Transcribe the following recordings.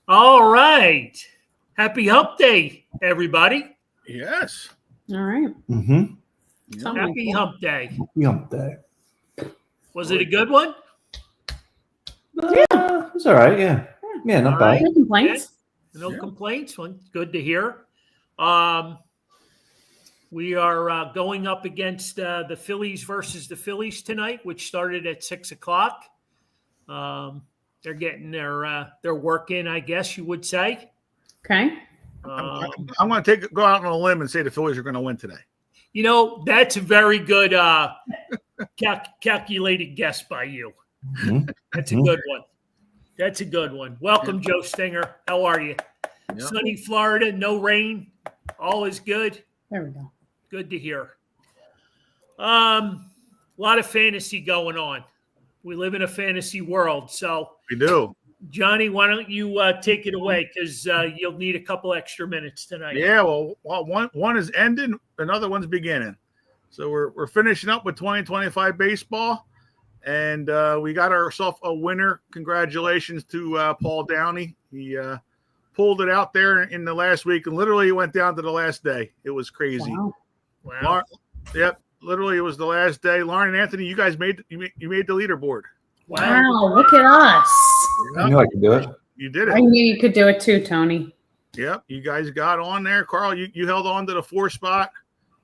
All right. Happy Hump Day, everybody. Yes. All right. Yeah. Something like Happy that. Hump Day. Hump Day. Was it a good one? It's all right. Yeah, not All bad. right. No complaints. No Yeah. complaints. Well, good to hear. We are going up against the Phillies versus the Phillies tonight, which started at 6:00. They're getting their work in, I guess you would say. Okay. I'm going to go out on a limb and say the Phillies are going to win today. You know, that's a very good calculated guess by you. Mhm. That's a good one. That's a good one. Welcome, Joe Stinger. How are you? Yep. Sunny Florida, no rain. All is good. There we go. Good to hear. A lot of fantasy going on. We live in a fantasy world. So, We do. Johnny, why don't you take it away? Because you'll need a couple extra minutes tonight. Yeah. Well, one is ending, another one's beginning. So we're finishing up with 2025 baseball, and we got ourselves a winner. Congratulations to Paul Downey. He pulled it out there in the last week, and literally went down to the last day. It was crazy. Wow. Wow. Yep. Literally, it was the last day. Lauren and Anthony, you guys made the leaderboard. Wow. Look at us. I knew I could do it. You did I it. knew you could do it too, Tony. Yep. You guys got on there. Carl, you held on to the 4 spot,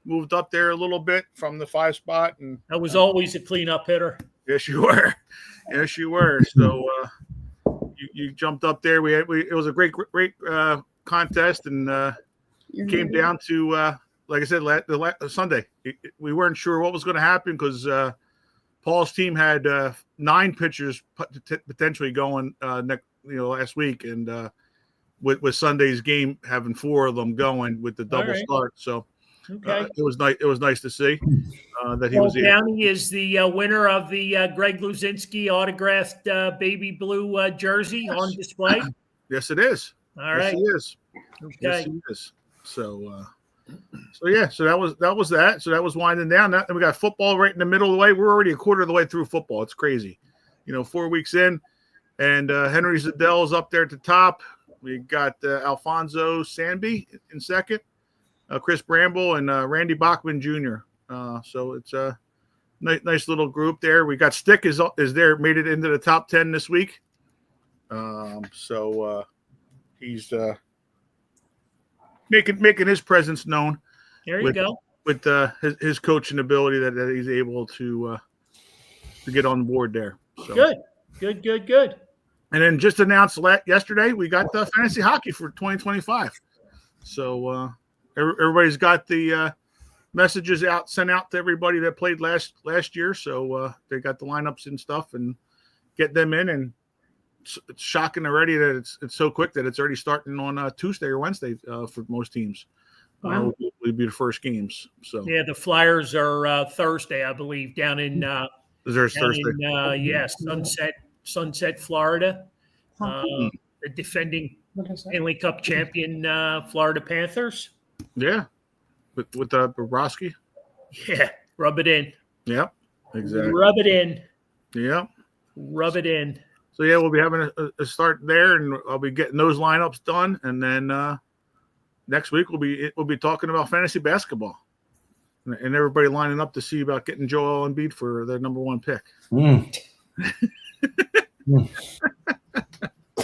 moved up there a little bit from the 5 spot, and I was always a cleanup hitter. yes, you were. Yes, you were. So you jumped up there. It was a great contest, and came down to like I said, Sunday. We weren't sure what was going to happen because Paul's team had 9 pitchers potentially going last week, and with Sunday's game having 4 of them going with the double start. So Okay. it was nice. It was nice to see that he Paul was here. Downey is the winner of the Greg Luzinski autographed baby blue jersey on display. Yes, it is. All right. Yes, he is. Yes, Okay. he is. So yeah. So that was that. So that was winding down. And we got football right in the middle of the way. We're already a quarter of the way through football. It's crazy. 4 weeks in, and Henry Zadell is up there at the top. We got Alfonso Sanby in second, Chris Bramble, and Randy Bachman Jr. So it's a nice little group there. We got Stick is there, made it into the top 10 this week. So he's making his presence known. There you go. With his coaching ability that he's able to get on board there. So. Good. And then just announced yesterday, we got the fantasy hockey for 2025. So everybody's got the messages sent out to everybody that played last year. So they got the lineups and stuff, and get them in. And it's shocking already that it's so quick that it's already starting on Tuesday or Wednesday for most teams. Wow. Would be the first games. So Yeah, the Flyers are Thursday, I believe, down in is there Thursday? Sunset, Florida. Huh. The defending What is that? Stanley Cup champion Florida Panthers. Yeah, with Bobrovsky. Yeah, rub it in. Yep, exactly. Rub it in. Yep. Rub it in. So yeah, we'll be having a start there, and I'll be getting those lineups done, and then next week we'll be talking about fantasy basketball, and everybody lining up to see about getting Joel Embiid for their number 1 pick.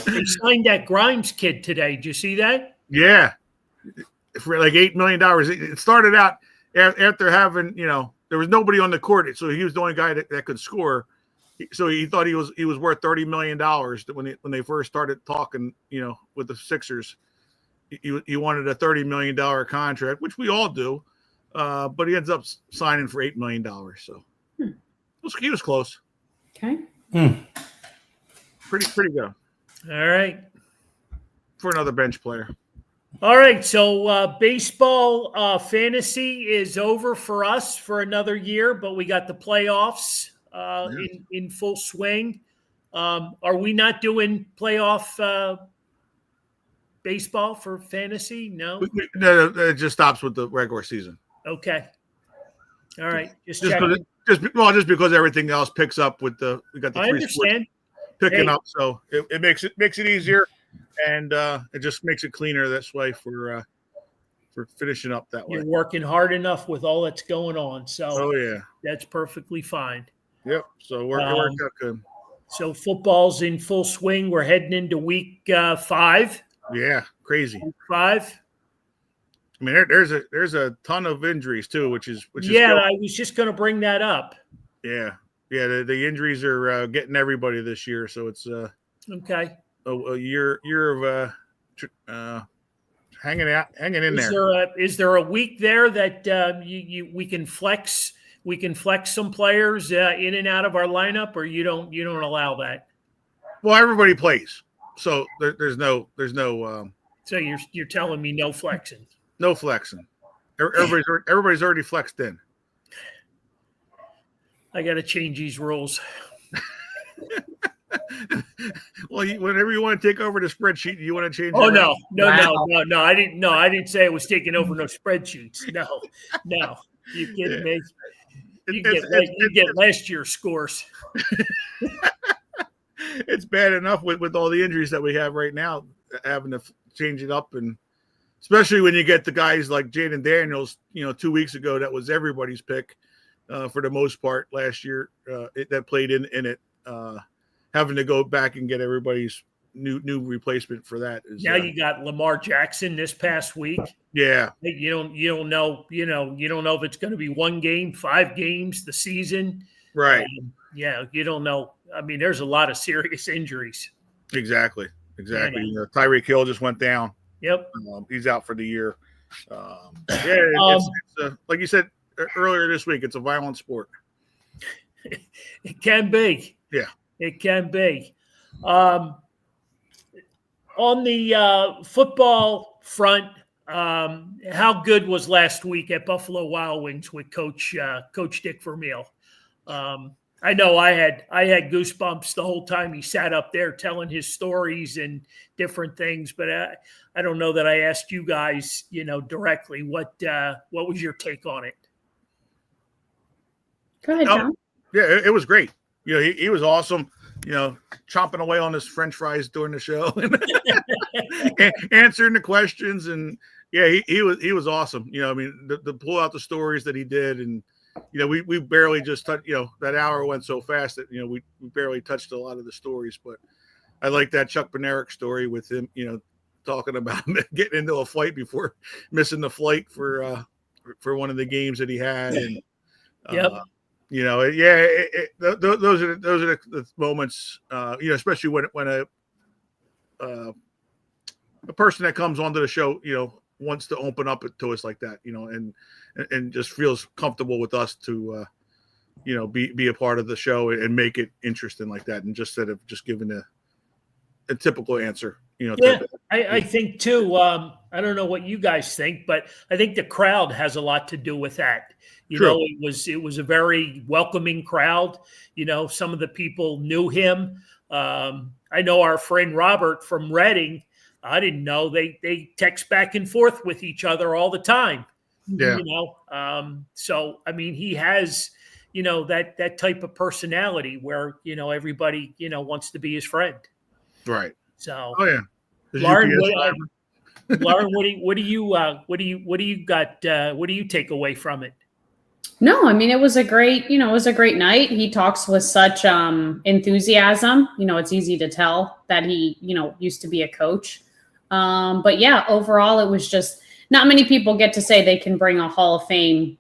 They signed that Grimes kid today. Did you see that? Yeah, for like $8 million. It started out after having there was nobody on the court, so he was the only guy that could score. So he thought he was worth $30 million when they first started talking, with the Sixers. He wanted a $30 million contract, which we all do, but he ends up signing for $8 million. So he was close. Okay. Pretty good All right. for another bench player. All right. So baseball fantasy is over for us for another year, but we got the playoffs in full swing. Are we not doing playoff baseball for fantasy? No. No, it just stops with the regular season. Okay. All right. Just because everything else picks up with we got the I three sports understand. picking up, so it makes it easier. and it just makes it cleaner this way for finishing up that way. You're working hard enough with all that's going on, so Oh yeah, that's perfectly fine. yep. So it worked out good. So football's in full swing. We're heading into week 5. Yeah, crazy. Week 5. I mean, there's a ton of injuries too, which is yeah. I was just going to bring that up. Yeah. The injuries are getting everybody this year, so it's Okay. a year of hanging in there. Is there a week there that we can flex? We can flex some players in and out of our lineup, or you don't allow that? Well, everybody plays, so there's no. So you're telling me no flexing? No flexing. Everybody's already flexed in. I got to change these rules. Well, whenever you want to take over the spreadsheet, you want to change. Oh no! I didn't. No, I didn't say I was taking over no spreadsheets. No. You kidding me? You get last year's scores. It's bad enough with all the injuries that we have right now, having to change it up, and especially when you get the guys like Jaden Daniels. 2 weeks ago, that was everybody's pick for the most part last year. That played in it. Having to go back and get everybody's new replacement for that is now you got Lamar Jackson this past week. Yeah, you don't know you don't know if it's going to be 1 game, 5 games, the season. Right. You don't know. I mean, there's a lot of serious injuries. Exactly. Tyreek Hill just went down. Yep. He's out for the year. It's like you said earlier this week, it's a violent sport. It can be. Yeah. It can be. On the football front, how good was last week at Buffalo Wild Wings with Coach Dick Vermeil? I know I had goosebumps the whole time he sat up there telling his stories and different things, but I don't know that I asked you guys, directly what was your take on it? Go ahead, John. Yeah, it was great. He was awesome. Chomping away on his French fries during the show, and answering the questions, and he was awesome. I mean, to pull out the stories that he did, and we barely just touched. That hour went so fast that we barely touched a lot of the stories. But I like that Chuck Bednarik story with him. Talking about getting into a fight before missing the flight for one of the games that he had, and yep. Those are the moments, especially when a person that comes onto the show, wants to open up to us like that, and just feels comfortable with us to, be a part of the show and make it interesting like that, and just instead of just giving a typical answer. I think too. I don't know what you guys think, but I think the crowd has a lot to do with that. It was a very welcoming crowd. Some of the people knew him. I know our friend Robert from Reading. I didn't know they text back and forth with each other all the time. Yeah. So I mean, he has that type of personality where everybody wants to be his friend. Right. So, Lauren, what do you take away from it? No, I mean, it was a great night. He talks with such enthusiasm. It's easy to tell that he, used to be a coach. But yeah, overall, it was just not many people get to say they can bring a Hall of Fame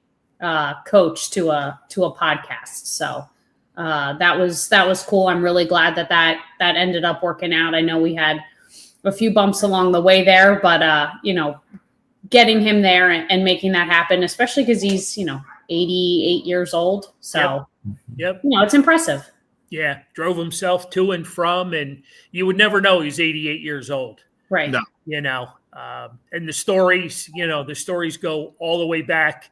coach to a podcast. So that was cool. I'm really glad that ended up working out. I know we had a few bumps along the way there, but getting him there and making that happen, especially because he's 88 years old. So yep. It's impressive. Yeah, drove himself to and from, and you would never know he's 88 years old. Right. No. And the stories go all the way back,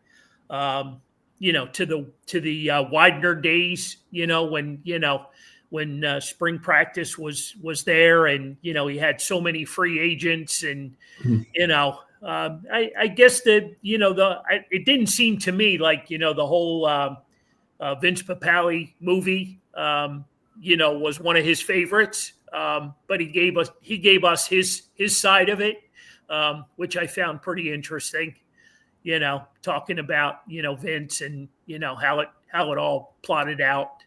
to the Widener days, when spring practice was there, and, he had so many free agents, and, I guess that, it didn't seem to me like, the whole Vince Papale movie, was one of his favorites. but he gave us his side of it, which I found pretty interesting. Talking about Vince and how it all plotted out.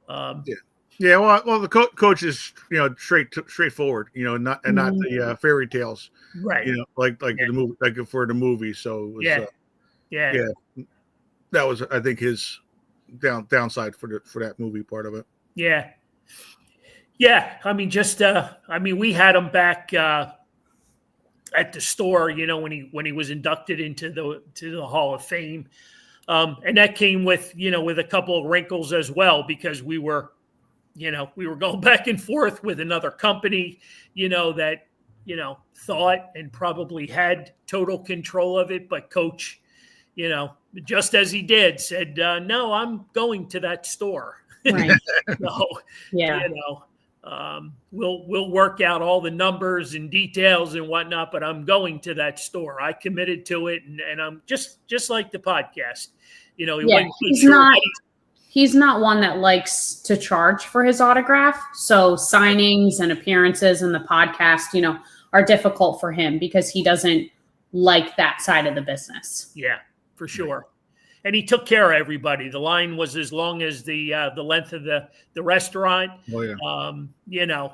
Yeah. Well, the coach is straightforward, not the fairy tales, right? Like the movie, like for the movie. So it was, yeah. That was, I think, his downside for that movie part of it. Yeah. I mean, we had him back at the store, when he was inducted into the Hall of Fame, and that came with with a couple of wrinkles as well, because we were going back and forth with another company, that thought and probably had total control of it, but Coach, just as he did, said, no, I'm going to that store. Right. So, yeah. We'll work out all the numbers and details and whatnot, but I'm going to that store. I committed to it, and I'm just like the podcast. He's not one that likes to charge for his autograph. So signings and appearances and the podcast, are difficult for him because he doesn't like that side of the business. Yeah, for sure. And he took care of everybody. The line was as long as the length of the restaurant. Oh, yeah.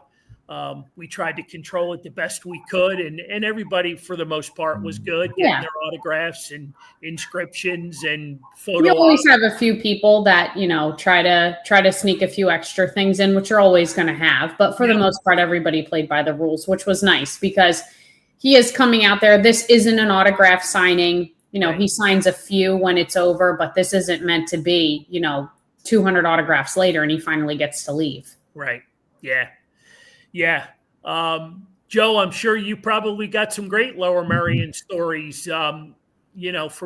We tried to control it the best we could, and everybody for the most part was good, getting their autographs and inscriptions and photos. You always have a few people that try to sneak a few extra things in, which you're always going to have. But for the most part, everybody played by the rules, which was nice because he is coming out there. This isn't an autograph signing. He signs a few when it's over, but this isn't meant to be, 200 autographs later and he finally gets to leave. Right. Yeah. Yeah. Joe, I'm sure you probably got some great Lower Merion stories, from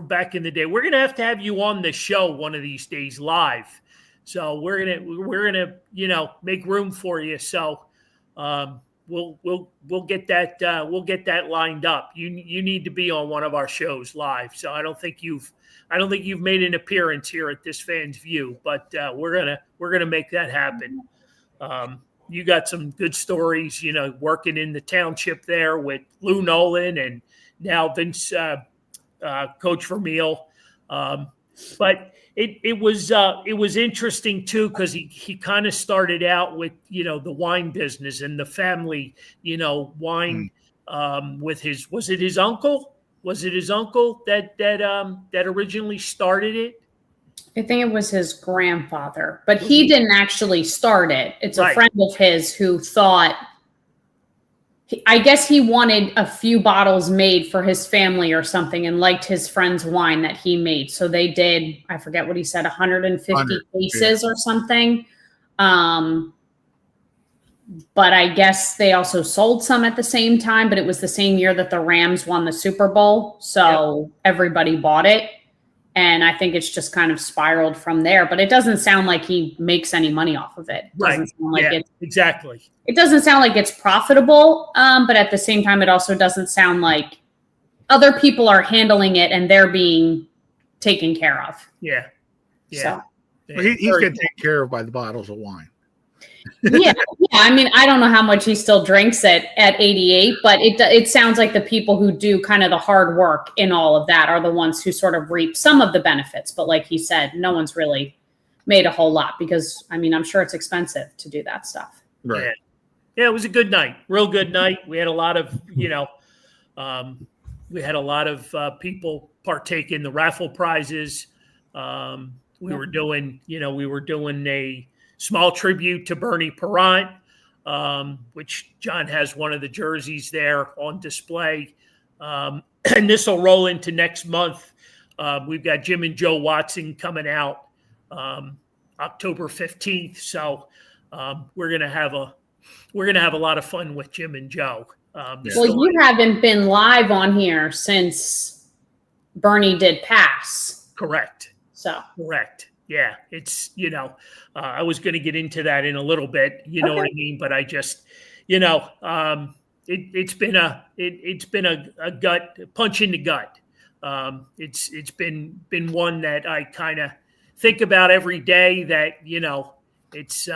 back in the day. We're going to have you on the show one of these days live. So we're going to make room for you. So, we'll get that lined up. You need to be on one of our shows live. So I don't think you've made an appearance here at This Fan's View, but we're gonna make that happen. You got some good stories, working in the township there with Lou Nolan and now Vince, Coach Vermeil. But it was interesting too, because he kind of started out with the wine business and the family wine with was it his uncle that originally started it? I think it was his grandfather, but he didn't actually start it. It's a friend of his who thought, I guess he wanted a few bottles made for his family or something and liked his friend's wine that he made. So they did, I forget what he said, 150 cases or something. But I guess they also sold some at the same time, but it was the same year that the Rams won the Super Bowl. So everybody bought it. And I think it's just kind of spiraled from there, but it doesn't sound like he makes any money off of it. Exactly. It doesn't sound like it's profitable, but at the same time, it also doesn't sound like other people are handling it and they're being taken care of. Yeah. So he's getting taken care of by the bottles of wine. yeah. I mean, I don't know how much he still drinks at 88, but it sounds like the people who do kind of the hard work in all of that are the ones who sort of reap some of the benefits. But like he said, no one's really made a whole lot because, I mean, I'm sure it's expensive to do that stuff. Right. Yeah, it was a good night, real good night. We had a lot of, people partake in the raffle prizes. We were doing a small tribute to Bernie Perrant, which John has one of the jerseys there on display. And this will roll into next month. We've got Jim and Joe Watson coming out October 15th. So we're gonna have a lot of fun with Jim and Joe. You haven't been live on here since Bernie did pass. Correct. Correct. Yeah, it's, I was going to get into that in a little bit, know what I mean? But I just, it's been a gut punch in the gut. It's been one that I kind of think about every day that, it's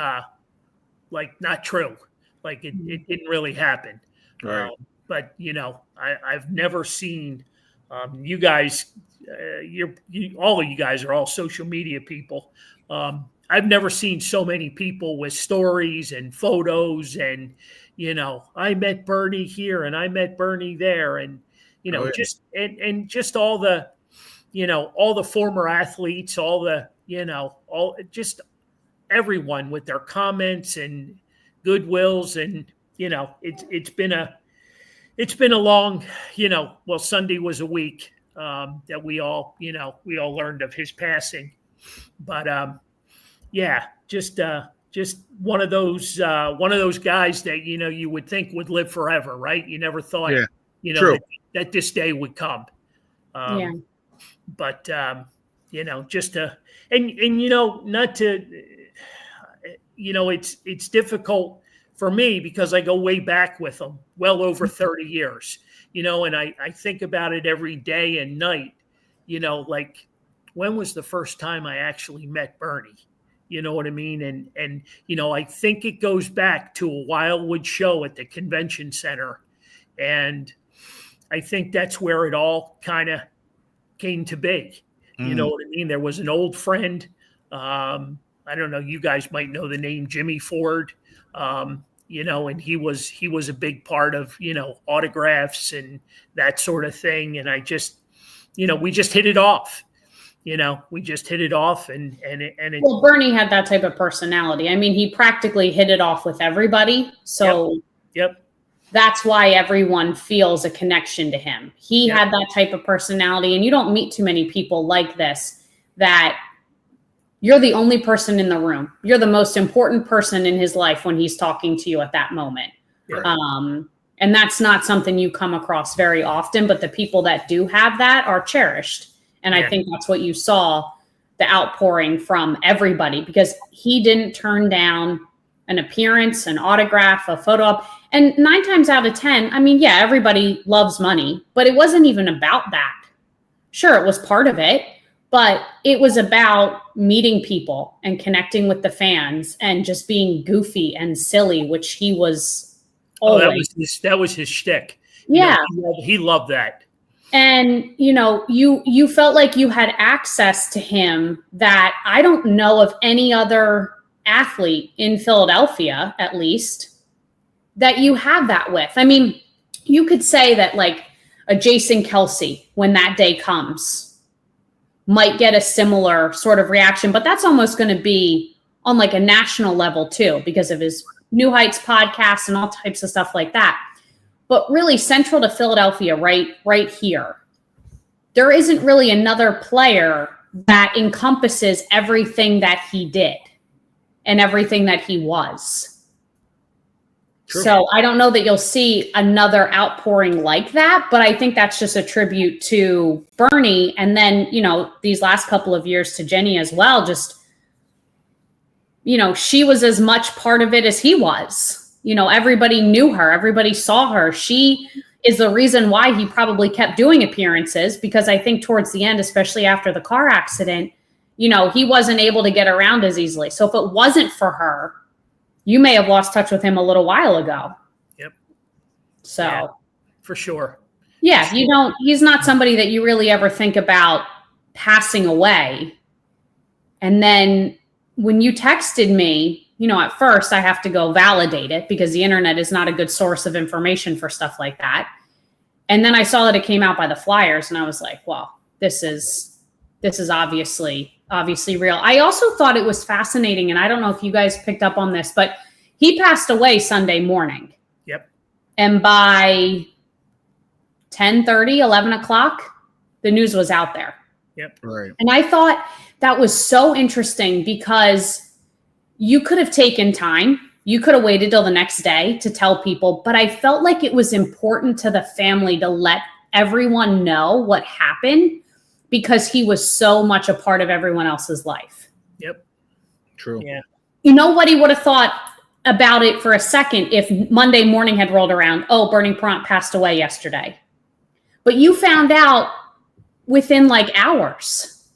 like not true. like it didn't really happen. Right. But I've never seen you guys. All of you guys are all social media people. I've never seen so many people with stories and photos, and I met Bernie here and I met Bernie there, and just and just all the all the former athletes, all the all just everyone with their comments and goodwills, and it's been a long, well, Sunday was a week that we all learned of his passing, but yeah, just one of those guys that you would think would live forever, right? You never thought, that this day would come. But just to not to, it's difficult for me because I go way back with him, well over 30 years, and I think about it every day and night, like when was the first time I actually met Bernie? You know what I mean? And I think it goes back to a Wildwood show at the convention center. And I think that's where it all kind of came to be. You know what I mean? There was an old friend. I don't know, you guys might know the name Jimmy Ford, and he was a big part of, autographs and that sort of thing. And I just, we just hit it off. We just hit it off, and well, Bernie had that type of personality. I mean, he practically hit it off with everybody. So yep. That's why everyone feels a connection to him. He had that type of personality, and you don't meet too many people like this, that you're the only person in the room. You're the most important person in his life when he's talking to you at that moment. Right. And that's not something you come across very often, but the people that do have that are cherished. And I think that's what you saw, the outpouring from everybody, because he didn't turn down an appearance, an autograph, a photo op. And 9 times out of 10, I mean, yeah, everybody loves money, but it wasn't even about that. Sure, it was part of it, but it was about meeting people and connecting with the fans and just being goofy and silly, which he was always. That was his shtick. Yeah. He loved that. And, you felt like you had access to him that I don't know of any other athlete in Philadelphia, at least, that you have that with. I mean, you could say that like a Jason Kelsey, when that day comes, might get a similar sort of reaction, but that's almost going to be on like a national level too, because of his New Heights podcast and all types of stuff like that. But really central to Philadelphia, right here, there isn't really another player that encompasses everything that he did and everything that he was. True. So I don't know that you'll see another outpouring like that, but I think that's just a tribute to Bernie. And then, these last couple of years to Jenny as well, just, she was as much part of it as he was. Everybody knew her. Everybody saw her. She is the reason why he probably kept doing appearances, because I think towards the end, especially after the car accident, he wasn't able to get around as easily. So if it wasn't for her, you may have lost touch with him a little while ago. Yep. So. Yeah, for sure. Yeah, he's not somebody that you really ever think about passing away. And then when you texted me, at first I have to go validate it because the internet is not a good source of information for stuff like that. And then I saw that it came out by the Flyers and I was like, well, this is obviously real. I also thought it was fascinating, and I don't know if you guys picked up on this, but he passed away Sunday morning. Yep. And by 10:30, 11 o'clock, the news was out there. Yep. Right. And I thought that was so interesting because you could have taken time. You could have waited till the next day to tell people, but I felt like it was important to the family to let everyone know what happened because he was so much a part of everyone else's life. Yep. True. Yeah. Nobody would have thought about it for a second if Monday morning had rolled around, oh, Bernie Pront passed away yesterday. But you found out within like hours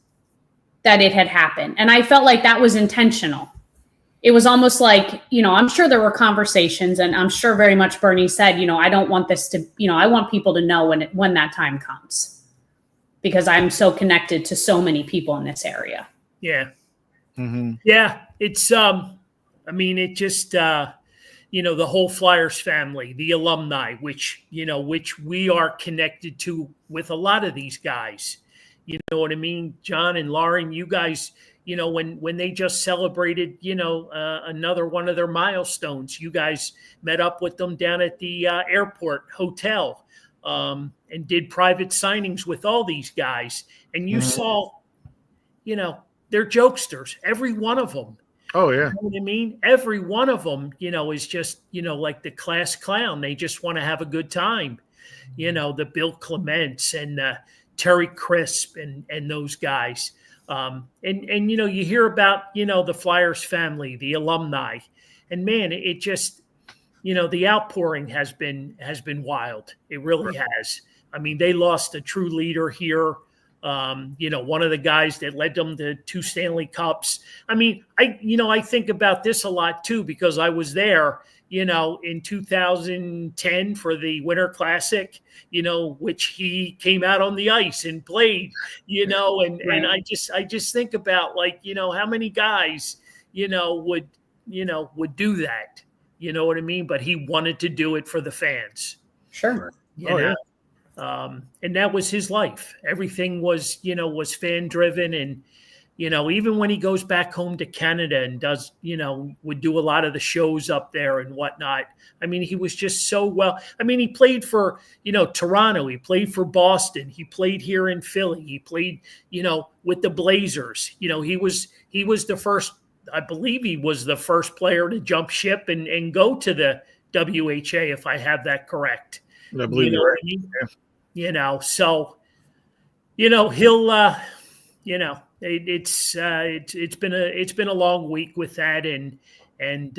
that it had happened. And I felt like that was intentional. it was almost like, I'm sure there were conversations, and I'm sure very much Bernie said, I don't want this to, I want people to know when that time comes, because I'm so connected to so many people in this area. Yeah. Mm-hmm. Yeah. It's, it just, the whole Flyers family, the alumni, which we are connected to with a lot of these guys. You know what I mean? John and Lauren, you guys, when they just celebrated, another one of their milestones, you guys met up with them down at the airport hotel and did private signings with all these guys. And you saw, they're jokesters, every one of them. Oh, yeah. You know what I mean? Every one of them, is just, like the class clown. They just want to have a good time. The Bill Clements and Terry Crisp and those guys. And you hear about, the Flyers family, the alumni, and man, it just, the outpouring has been wild. It really has. I mean, they lost a true leader here. One of the guys that led them to 2 Stanley Cups. I mean, I think about this a lot too, because I was there, in 2010 for the Winter Classic, which he came out on the ice and played, and I just think about, like, how many guys, would do that, you know what I mean? But he wanted to do it for the fans. Sure. Yeah. And that was his life. Everything was, was fan driven. And, even when he goes back home to Canada and does, would do a lot of the shows up there and whatnot. I mean, he was just so well. I mean, he played for, Toronto. He played for Boston. He played here in Philly. He played, with the Blazers. He was the first, I believe he was the first player to jump ship and go to the WHA, if I have that correct. I believe you're right. So, he'll, it's been a long week with that. And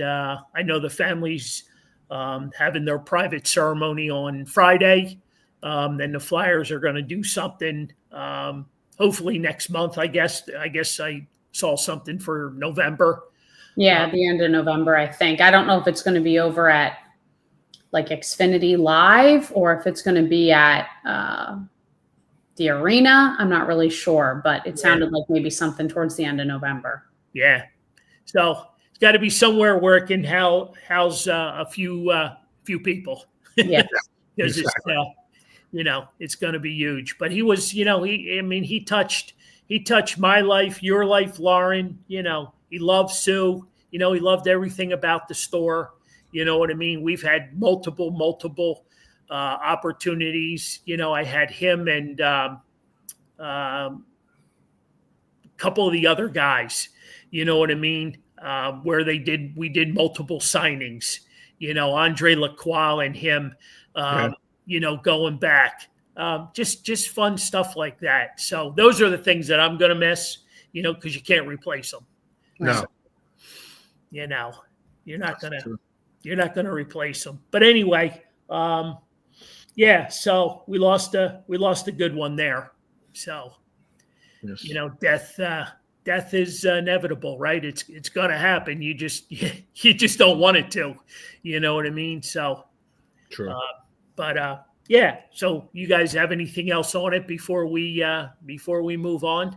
I know the family's having their private ceremony on Friday. And the Flyers are going to do something, hopefully next month. I guess I saw something for November. Yeah. At the end of November, I think. I don't know if it's going to be over at like Xfinity Live or if it's going to be at the arena. I'm not really sure, but it sounded like maybe something towards the end of November. Yeah. So it's got to be somewhere where it can house a few people. Yeah. Because Exactly. it's going to be huge. But he was, he touched my life, your life, Lauren. He loved Sue. He loved everything about the store. You know what I mean? We've had multiple opportunities. I had him and a couple of the other guys, you know what I mean? Where we did multiple signings, Andre Lacroix and him, going back, just fun stuff like that. So those are the things that I'm going to miss, because you can't replace them. No. So, you're not going to replace them. But anyway, so we lost a good one there. So, Yes. death is inevitable, right? It's going to happen. You just don't want it to, you know what I mean? So, True. So you guys have anything else on it before we move on?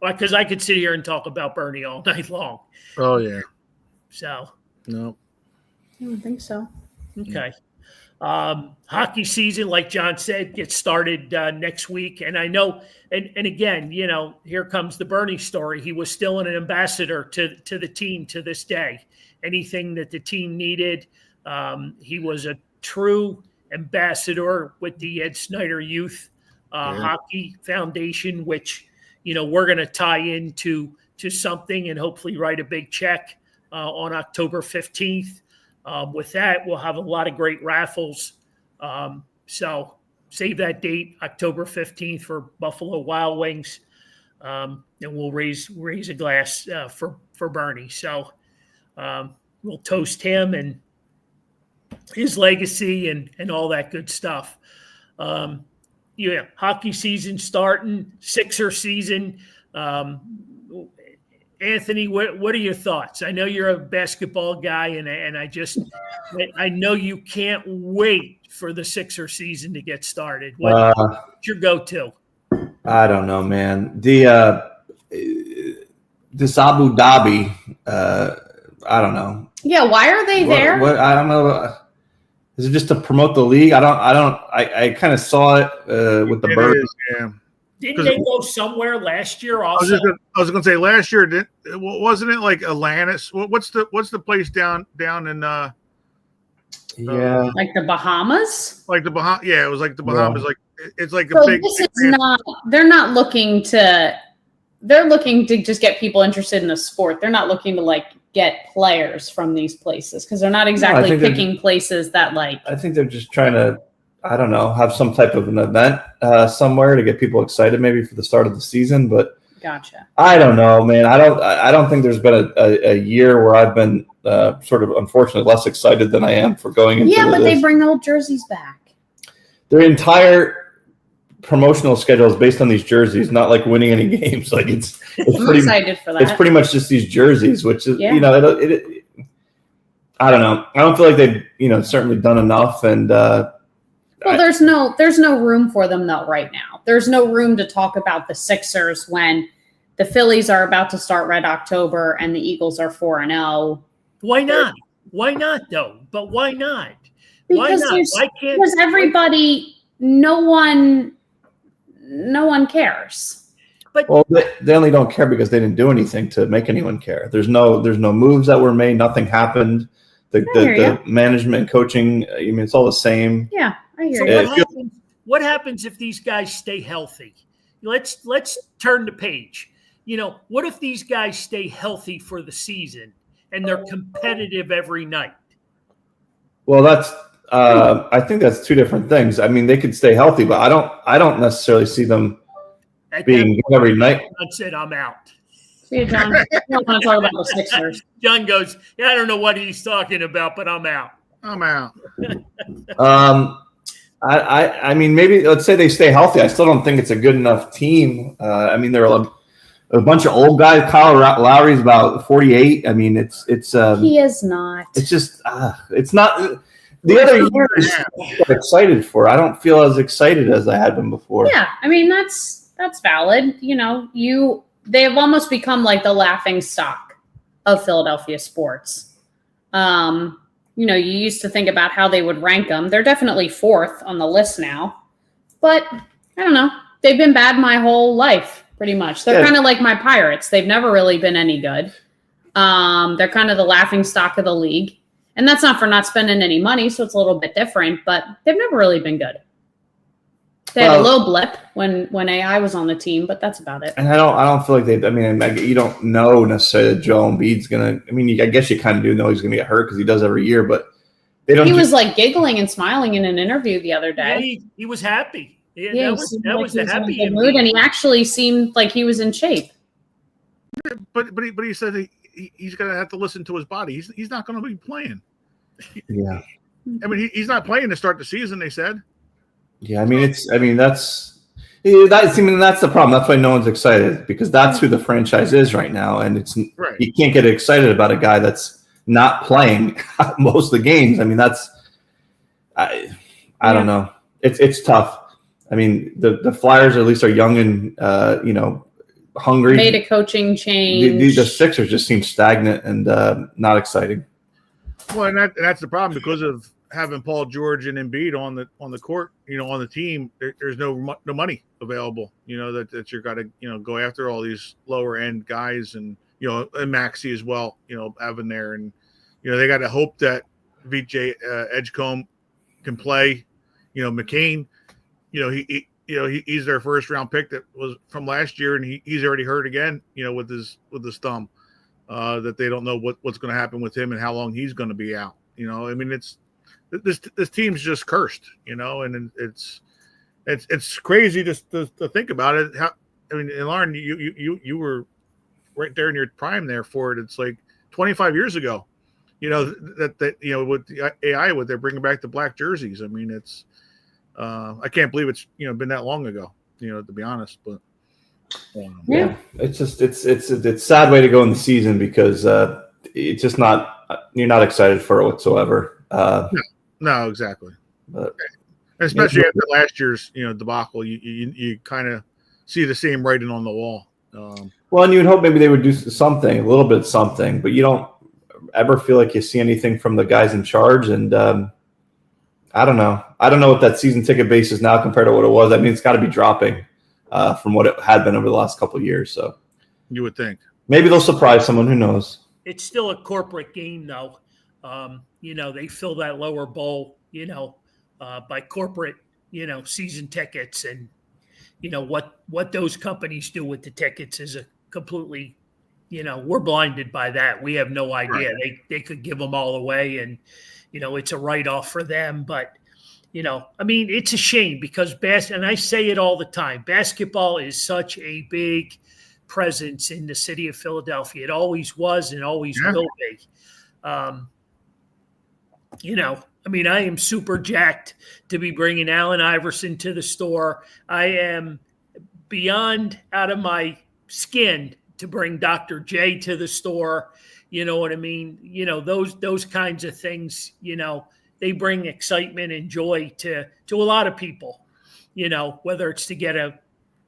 Because I could sit here and talk about Bernie all night long. Oh yeah. So No. I don't think so. Okay. Hockey season, like John said, gets started next week. And I know, and again, here comes the Bernie story. He was still an ambassador to the team to this day. Anything that the team needed, he was a true ambassador with the Ed Snyder Youth Hockey Foundation, which, we're going to tie into something and hopefully write a big check on October 15th. With that, we'll have a lot of great raffles. So save that date, October 15th for Buffalo Wild Wings. And we'll raise a glass for Bernie. So we'll toast him and his legacy and all that good stuff. Hockey season starting, Sixer season. Anthony, what are your thoughts? I know you're a basketball guy, and I know you can't wait for the Sixer season to get started. What's your go-to? I don't know, man. This Abu Dhabi, I don't know. Yeah, why are they there? What I don't know. Is it just to promote the league? I kind of saw it with the Birds. Yeah. Didn't they go somewhere last year also? I was going to say last year, wasn't it like Atlantis? What's the place down in Yeah, like the Bahamas? like the Bahamas? Yeah, it was like the Bahamas. Yeah. Like it's like So a big. this is not. They're not looking to. They're looking to just get people interested in the sport. They're not looking to like get players from these places because they're not exactly picking places that like. I think they're just trying to, I don't know, have some type of an event somewhere to get people excited, maybe for the start of the season. But Gotcha. I don't know, man. I don't think there's been a year where I've been sort of unfortunately less excited than I am for going into. Yeah, but they bring old jerseys back. Their entire promotional schedule is based on these jerseys, not like winning any games. Like it's I'm excited for that. It's pretty much just these jerseys, which is I don't know. I don't feel like they've certainly done enough. And there's no room for them though right now. There's no room to talk about the Sixers when the Phillies are about to start Red October and the Eagles are 4-0. Why not? Why not though? But why not? Why Because not? Why can't? Because everybody, no one cares. But they only don't care because they didn't do anything to make anyone care. There's no moves that were made. Nothing happened. The management and coaching, it's all the same. Yeah, I hear so you. What happens if these guys stay healthy? Let's turn the page. What if these guys stay healthy for the season and they're competitive every night? Well, that's I think that's two different things. I mean, they could stay healthy, but I don't necessarily see them being good every night. I said I'm out. See you, John. I don't want to talk about the Sixers. John goes, I don't know what he's talking about, but I'm out. I'm out. I mean, maybe let's say they stay healthy. I still don't think it's a good enough team. I mean, they're a bunch of old guys. Kyle Lowry's about 48. I mean, it's he is not. It's just it's not. The other years I'm excited for. I don't feel as excited as I had been before. Yeah, I mean that's valid. They have almost become like the laughing stock of Philadelphia sports. You used to think about how they would rank them. They're definitely fourth on the list now, but I don't know. They've been bad my whole life, pretty much. They're kind of like my Pirates. They've never really been any good. They're kind of the laughing stock of the league. And that's not for not spending any money, so it's a little bit different, but they've never really been good. They had a little blip when AI was on the team, but that's about it. And I don't feel like you don't know necessarily that Joel Embiid's going to – I mean, I guess you kind of do know he's going to get hurt because he does every year, but they don't – He was like giggling and smiling in an interview the other day. Yeah, he was happy. Yeah, that was the happy in mood, and he actually seemed like he was in shape. But he said he's going to have to listen to his body. He's not going to be playing. Yeah. I mean, he's not playing to start the season, they said. Yeah, that's the problem. That's why no one's excited, because that's who the franchise is right now. And right. You can't get excited about a guy that's not playing most of the games. I mean, I don't know. It's tough. I mean, the Flyers at least are young and hungry. Made a coaching change. The Sixers just seem stagnant and not exciting. Well, and that's the problem because of having Paul George and Embiid on the court, on the team. There's no money available. That you're got to go after all these lower end guys and and Maxey as well. Having there and they got to hope that VJ Edgecombe can play. McCain. He's their first round pick that was from last year, and he's already hurt again. With his thumb. That they don't know what's going to happen with him and how long he's going to be out. I mean, it's this team's just cursed. And it's crazy just to think about it. And Lauren, you were right there in your prime there for it. It's like 25 years ago. That with the AI, what they're bringing back the black jerseys. I mean, it's I can't believe it's been that long ago. To be honest, but Yeah, it's just it's a sad way to go in the season because it's just not you're not excited for it whatsoever. No, exactly. But especially after last year's debacle, you kind of see the same writing on the wall. Well, and you would hope maybe they would do something, a little bit something, but you don't ever feel like you see anything from the guys in charge. And I don't know. I don't know what that season ticket base is now compared to what it was. I mean, it's got to be dropping from what it had been over the last couple of years. So you would think maybe they'll surprise someone. Who knows? It's still a corporate game, though. They fill that lower bowl, by corporate, season tickets, and what those companies do with the tickets is a completely, we're blinded by that. We have no idea. Right. They could give them all away, and it's a write-off for them. But it's a shame because and I say it all the time, basketball is such a big presence in the city of Philadelphia. It always was and always will be. I am super jacked to be bringing Allen Iverson to the store. I am beyond out of my skin to bring Dr. J to the store. You know what I mean? Those kinds of things, they bring excitement and joy to a lot of people, whether it's to get a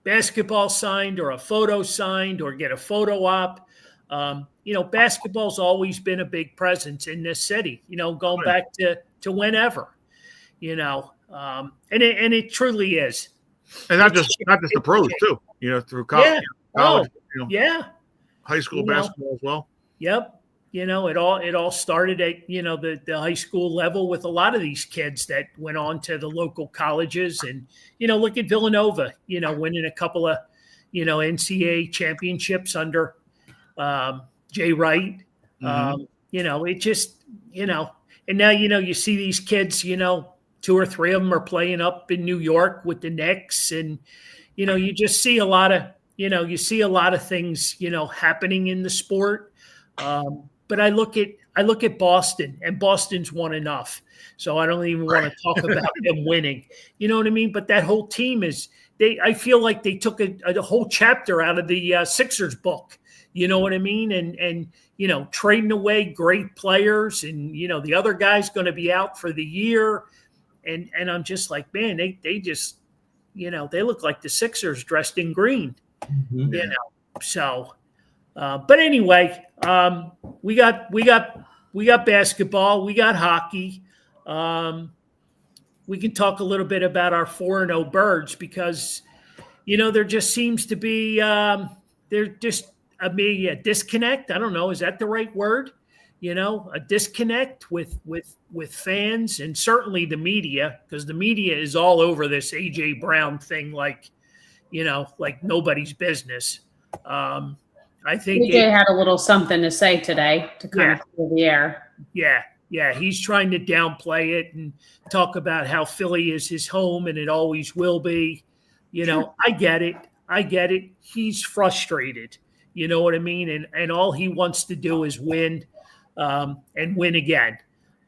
basketball signed or a photo signed or get a photo op. Basketball's always been a big presence in this city, going back to whenever, and it truly is. And not just the pros too, through college, high school basketball as well. Yep. It all started at, the high school level with a lot of these kids that went on to the local colleges and, look at Villanova, winning a couple of, NCAA championships under Jay Wright. Mm-hmm. It just, and now, you see these kids, 2 or 3 of them are playing up in New York with the Knicks. And, you just see a lot of things, happening in the sport. But I look at Boston, and Boston's won enough. So I don't even want to talk about them winning. You know what I mean? But that whole team I feel like they took a whole chapter out of the Sixers book. You know what I mean? And trading away great players, and the other guy's going to be out for the year, and I'm just like, man, they just they look like the Sixers dressed in green. Mm-hmm. So. But anyway, we got basketball, we got hockey. We can talk a little bit about our 4-0 Birds because, there just seems to be maybe a disconnect. I don't know, is that the right word? A disconnect with fans and certainly the media, because the media is all over this AJ Brown thing, like nobody's business. I think AJ had a little something to say today to kind of clear the air. Yeah. He's trying to downplay it and talk about how Philly is his home and it always will be. I get it. He's frustrated. You know what I mean? And all he wants to do is win and win again.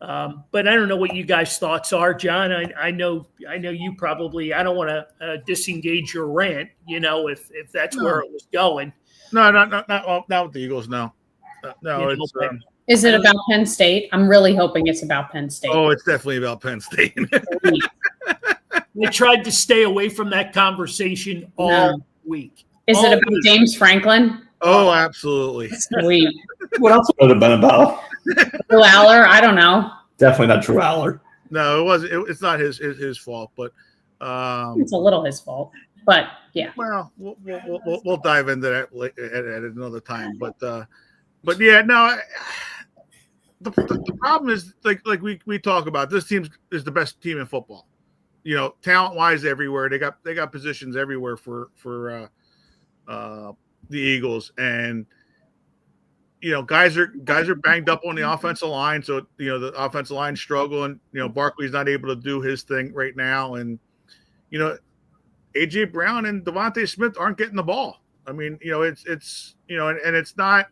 But I don't know what you guys' thoughts are, John. I know you probably. I don't want to disengage your rant. If that's where it was going. No, not with the Eagles. No. It's. Is it about Penn State? I'm really hoping it's about Penn State. Oh, it's definitely about Penn State. We tried to stay away from that conversation all week. Is it about James Franklin? Oh, absolutely. Sweet. What else would it have been about? Drew Aller? I don't know. Definitely not Drew Aller. No, it wasn't. It's not his fault, but it's a little his fault. But yeah. Well, we'll dive into that at another time. But yeah, no. The problem is like we talk about, this team is the best team in football. Talent wise everywhere. They got positions everywhere for the Eagles, and guys are banged up on the offensive line, so the offensive line struggling. Barkley's not able to do his thing right now, and AJ Brown and Devontae Smith aren't getting the ball. I mean, it's and it's not.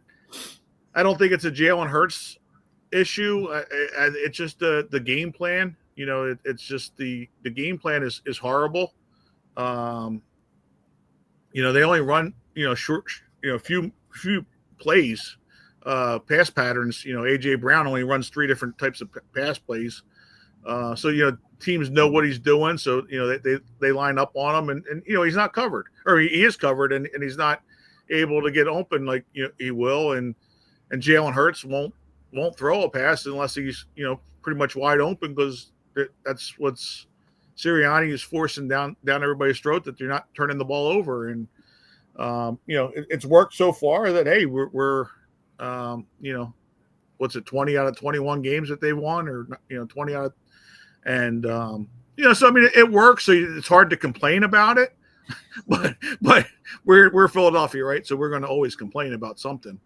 I don't think it's a Jalen Hurts issue. It's just the game plan. It's just the game plan is horrible. they only run, short, few plays, pass patterns. AJ Brown only runs 3 different types of pass plays. So teams know what he's doing. So they line up on him, and he's not covered, or he is covered, and he's not able to get open like he will. And Jalen Hurts won't throw a pass unless he's pretty much wide open, because that's what's Sirianni is forcing down everybody's throat, that they're not turning the ball over. And it's worked so far that, hey, we're what's it, 20 out of 21 games that they won, or 20 out of, and so I mean it works. So it's hard to complain about it, but we're Philadelphia, right? So we're going to always complain about something.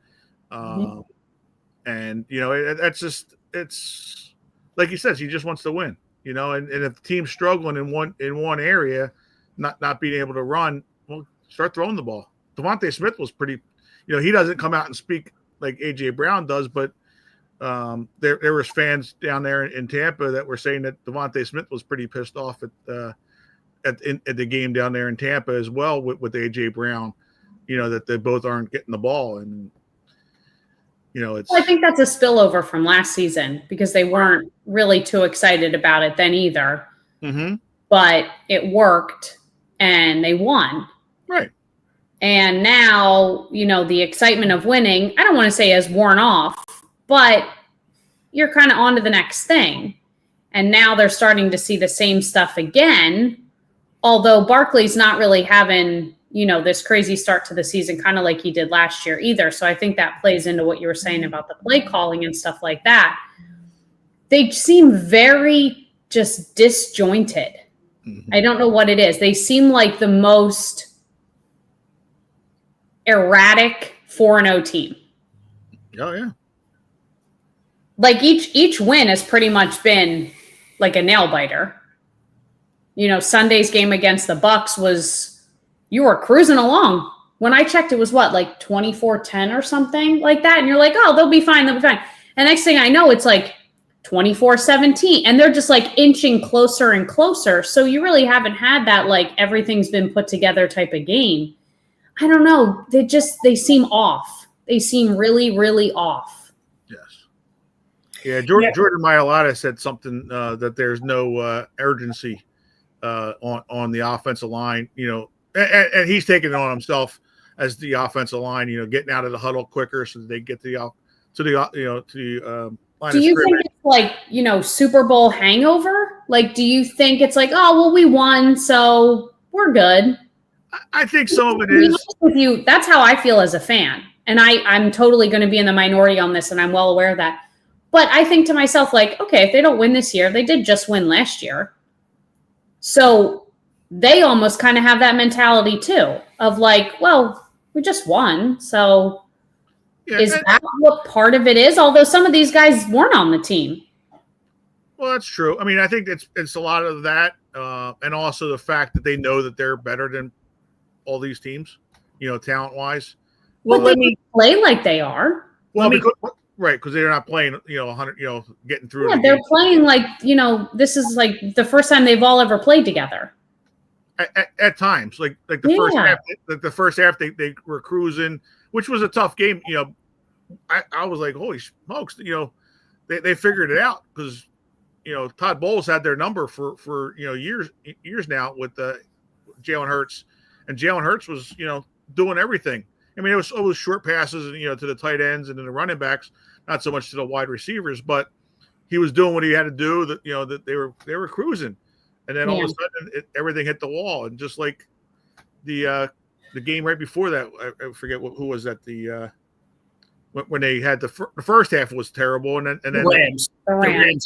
And it's like he says, he just wants to win. And if the team's struggling in one area, not being able to run, well, start throwing the ball. Devontae Smith was pretty, he doesn't come out and speak like AJ Brown does, but there was fans down there in Tampa that were saying that Devontae Smith was pretty pissed off at the game down there in Tampa as well with AJ Brown, that they both aren't getting the ball. And it's. I think that's a spillover from last season, because they weren't really too excited about it then either. Mm-hmm. But it worked, and they won. Right. And now, the excitement of winning, I don't want to say has worn off, but you're kind of on to the next thing. And now they're starting to see the same stuff again, although Barkley's not really having this crazy start to the season, kind of like he did last year either. So I think that plays into what you were saying about the play calling and stuff like that. They seem very just disjointed. Mm-hmm. I don't know what it is. They seem like the most erratic 4-0 team. Oh, yeah. Like each win has pretty much been like a nail biter. Sunday's game against the Bucks was, you were cruising along. When I checked, it was like 24-10 or something like that. And you're like, oh, they'll be fine. And next thing I know, it's like 24-17. And they're just like inching closer and closer. So you really haven't had that, like, everything's been put together type of game. I don't know. They seem off. They seem really, really off. Yes. Yeah. Jordan Mailata said something that there's no urgency on the offensive line, and he's taking it on himself as the offensive line, getting out of the huddle quicker so that they get to the line. Do you think it's like, Super Bowl hangover? Like, do you think it's like, oh, well, we won, so we're good? I think some of it is. With you, that's how I feel as a fan. And I'm totally going to be in the minority on this, and I'm well aware of that. But I think to myself, like, okay, if they don't win this year, they did just win last year. So they almost kind of have that mentality too, of like, well, we just won. So is that what part of it is? Although some of these guys weren't on the team. Well, that's true. I mean, I think it's a lot of that. And also the fact that they know that they're better than all these teams, talent wise. Well, but they play like they are. Well, because they're not playing, 100, getting through. Yeah, they're playing like, this is like the first time they've all ever played together. At times, like the first half, they were cruising, which was a tough game. I was like, holy smokes, they figured it out, because Todd Bowles had their number for years now with Jalen Hurts, and Jalen Hurts was doing everything. I mean, it was short passes and to the tight ends and then the running backs, not so much to the wide receivers, but he was doing what he had to do. That they were cruising. And then all of a sudden, everything hit the wall. And just like the game right before that, I forget who was that. When they had the first half was terrible, and then the Rams,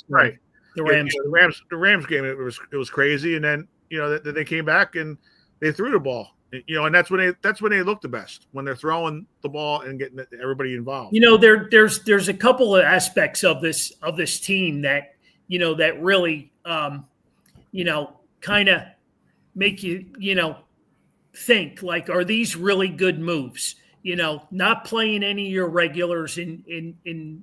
right? The Rams, the Rams game. It was crazy, and then they came back and they threw the ball. And that's when they look the best, when they're throwing the ball and getting everybody involved. There's a couple of aspects of this team that that really. Kind of make you, think like, are these really good moves? Not playing any of your regulars in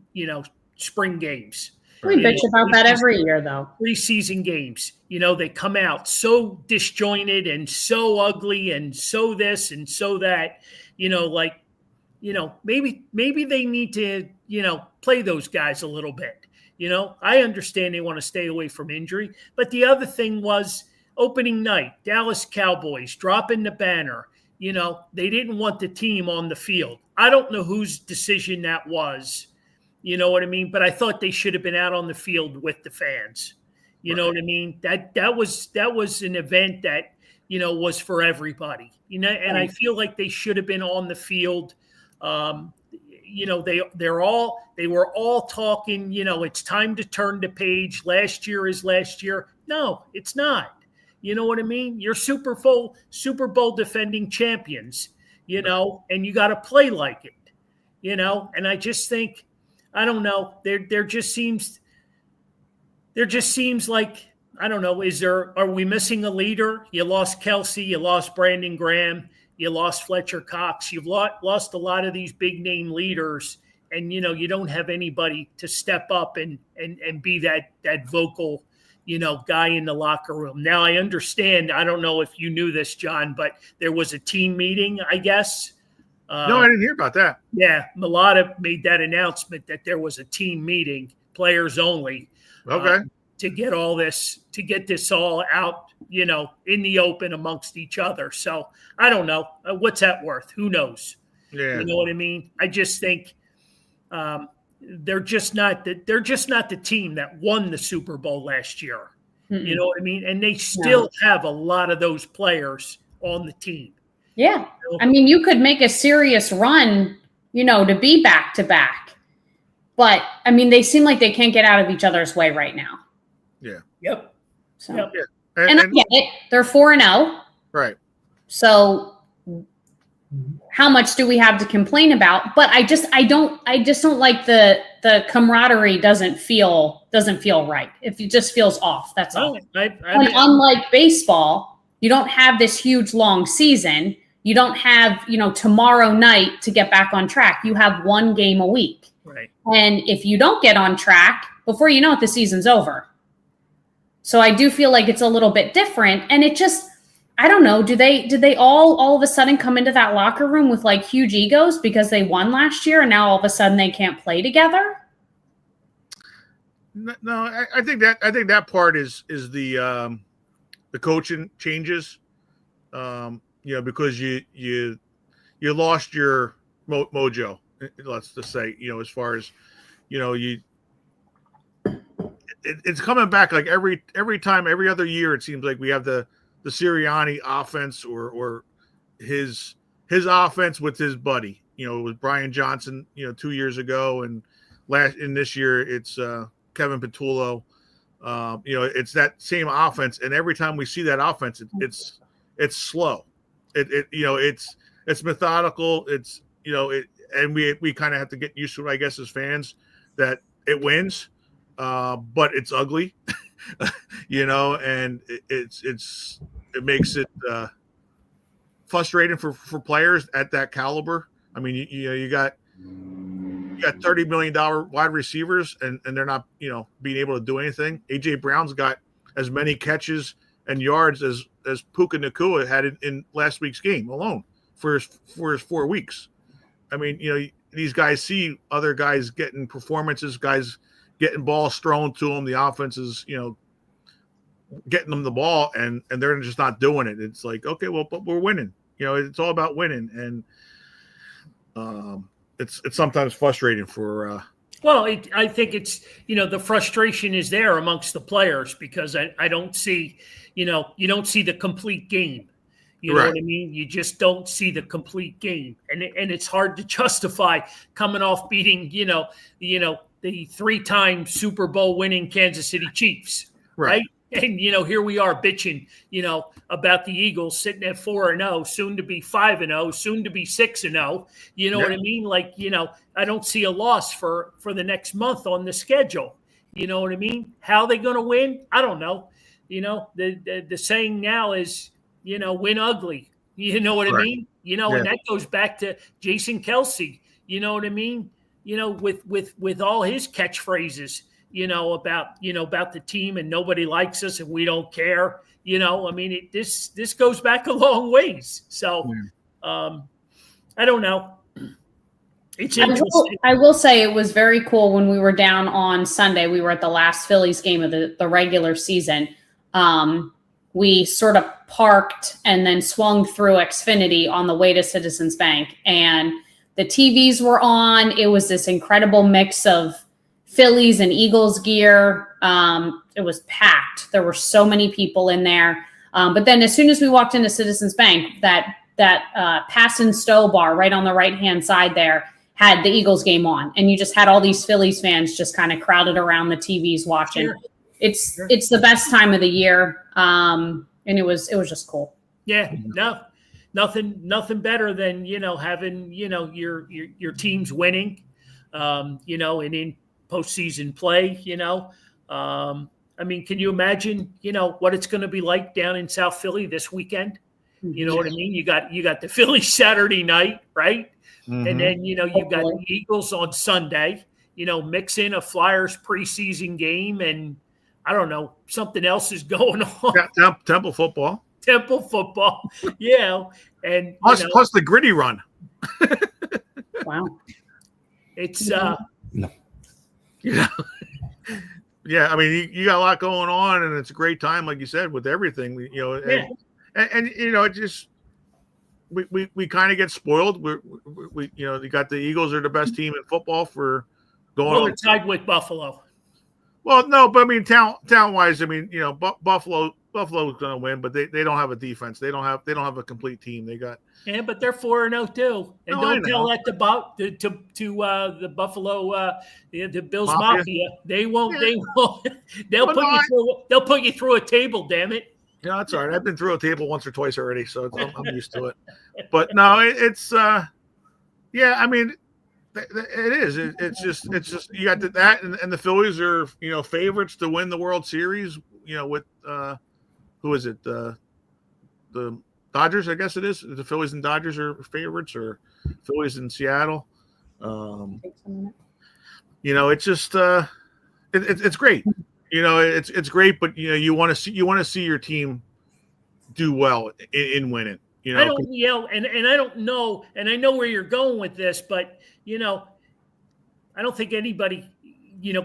spring games, We bitch about that every year, though. Preseason games, they come out so disjointed and so ugly and so this and so that, maybe they need to, play those guys a little bit. I understand they want to stay away from injury, but the other thing was opening night, Dallas Cowboys dropping the banner. They didn't want the team on the field. I don't know whose decision that was. You know what I mean? But I thought they should have been out on the field with the fans. You know what I mean? That was an event that, was for everybody. And I feel like they should have been on the field. They were all talking, it's time to turn the page. Last year is last year. No, it's not. You know what I mean? You're Super Bowl defending champions, and you got to play like it, and I just think, I don't know. There just seems like, I don't know. Are we missing a leader? You lost Kelsey, you lost Brandon Graham, you lost Fletcher Cox. You've lost a lot of these big name leaders, and you don't have anybody to step up and be that vocal, guy in the locker room. Now I understand. I don't know if you knew this, John, but there was a team meeting, I guess. No, I didn't hear about that. Yeah, Mulata made that announcement that there was a team meeting, players only, to get this all out, in the open amongst each other. So I don't know. What's that worth? Who knows? Yeah. You know what I mean? I just think they're just not the team that won the Super Bowl last year. Mm-hmm. You know what I mean? And they still have a lot of those players on the team. Yeah. I mean, you could make a serious run, to be back to back. But, I mean, they seem like they can't get out of each other's way right now. Yeah. Yep. So, yep. Yeah. And I get it. They're 4-0. Right. So how much do we have to complain about? But I just don't like the camaraderie doesn't feel right. It just feels off. That's all. Unlike baseball, you don't have this huge long season. You don't have, tomorrow night to get back on track. You have one game a week. Right. And if you don't get on track, before you know it, the season's over. So I do feel like it's a little bit different. And it just, I don't know, did they all of a sudden come into that locker room with like huge egos because they won last year and now all of a sudden they can't play together? No, I think that part is the coaching changes. Because you lost your mojo, let's just say, as far as, it's coming back like every time, every other year, it seems like we have the Sirianni offense or his offense with his buddy, with Brian Johnson, 2 years ago, and this year it's Kevin Petullo. It's that same offense. And every time we see that offense, it's slow. It's methodical. It's, and we kind of have to get used to it, I guess, as fans, that it wins, but it's ugly, and it makes it frustrating for players at that caliber. I mean, you got $30 million wide receivers and they're not, being able to do anything. AJ Brown's got as many catches and yards as Puka Nacua had in last week's game alone for his 4 weeks. I mean, these guys see other guys getting performances, guys getting balls thrown to them. The offense is, getting them the ball, and they're just not doing it. It's like, okay, well, but we're winning. It's all about winning, and it's sometimes frustrating for. Well, I think it's, the frustration is there amongst the players because I don't see, you don't see the complete game. You know what I mean? You just don't see the complete game. And it's hard to justify coming off beating, the 3-time Super Bowl winning Kansas City Chiefs. Right. And, here we are bitching, about the Eagles sitting at 4-0, soon to be 5-0, soon to be 6-0. You know what I mean? Like, I don't see a loss for the next month on the schedule. You know what I mean? How are they going to win? I don't know. The saying now is, win ugly. You know what I mean? And that goes back to Jason Kelsey. You know what I mean? With all his catchphrases. about the team, and nobody likes us and we don't care. I mean, this goes back a long ways. So I don't know. It's interesting. I will say it was very cool when we were down on Sunday. We were at the last Phillies game of the regular season. We sort of parked and then swung through Xfinity on the way to Citizens Bank, and the TVs were on. It was this incredible mix of Phillies and Eagles gear. It was packed. There were so many people in there. But then as soon as we walked into Citizens Bank, that Pass and Stow bar right on the right-hand side there had the Eagles game on. And you just had all these Phillies fans just kind of crowded around the TVs watching. Sure. It's the best time of the year. And it was just cool. Yeah, nothing better than, having, your teams winning, and in postseason play, I mean, can you imagine, what it's going to be like down in South Philly this weekend? You know what I mean? You got the Phillies Saturday night, right? Mm-hmm. And then, you've got the Eagles on Sunday, mix in a Flyers preseason game, and I don't know, something else is going on. Yeah, Temple football. Yeah. And plus the gritty run. Wow. It's no. Yeah, I mean, you got a lot going on, and it's a great time, like you said, with everything. And it just we kind of get spoiled. We you got the Eagles are the best team in football for going. Well, they're tied with Buffalo. Well, no, but I mean, talent wise, I mean, Buffalo's going to win, but they don't have a defense. They don't have a complete team. They got but they're 4-0 too. And don't tell that to the Buffalo the Bills Mafia. They won't. Yeah. They won't. They'll put you through a table. Damn it. Yeah, that's all right. I've been through a table once or twice already, so I'm used to it. But no, it's I mean. It is. It's just you got that, and the Phillies are favorites to win the World Series. With who is it? The Dodgers, I guess it is. The Phillies and Dodgers are favorites, or Phillies in Seattle. It's just it's great. It's great, but you want to see your team do well in winning. I don't, and I don't know, and I know where you're going with this, but I don't think anybody,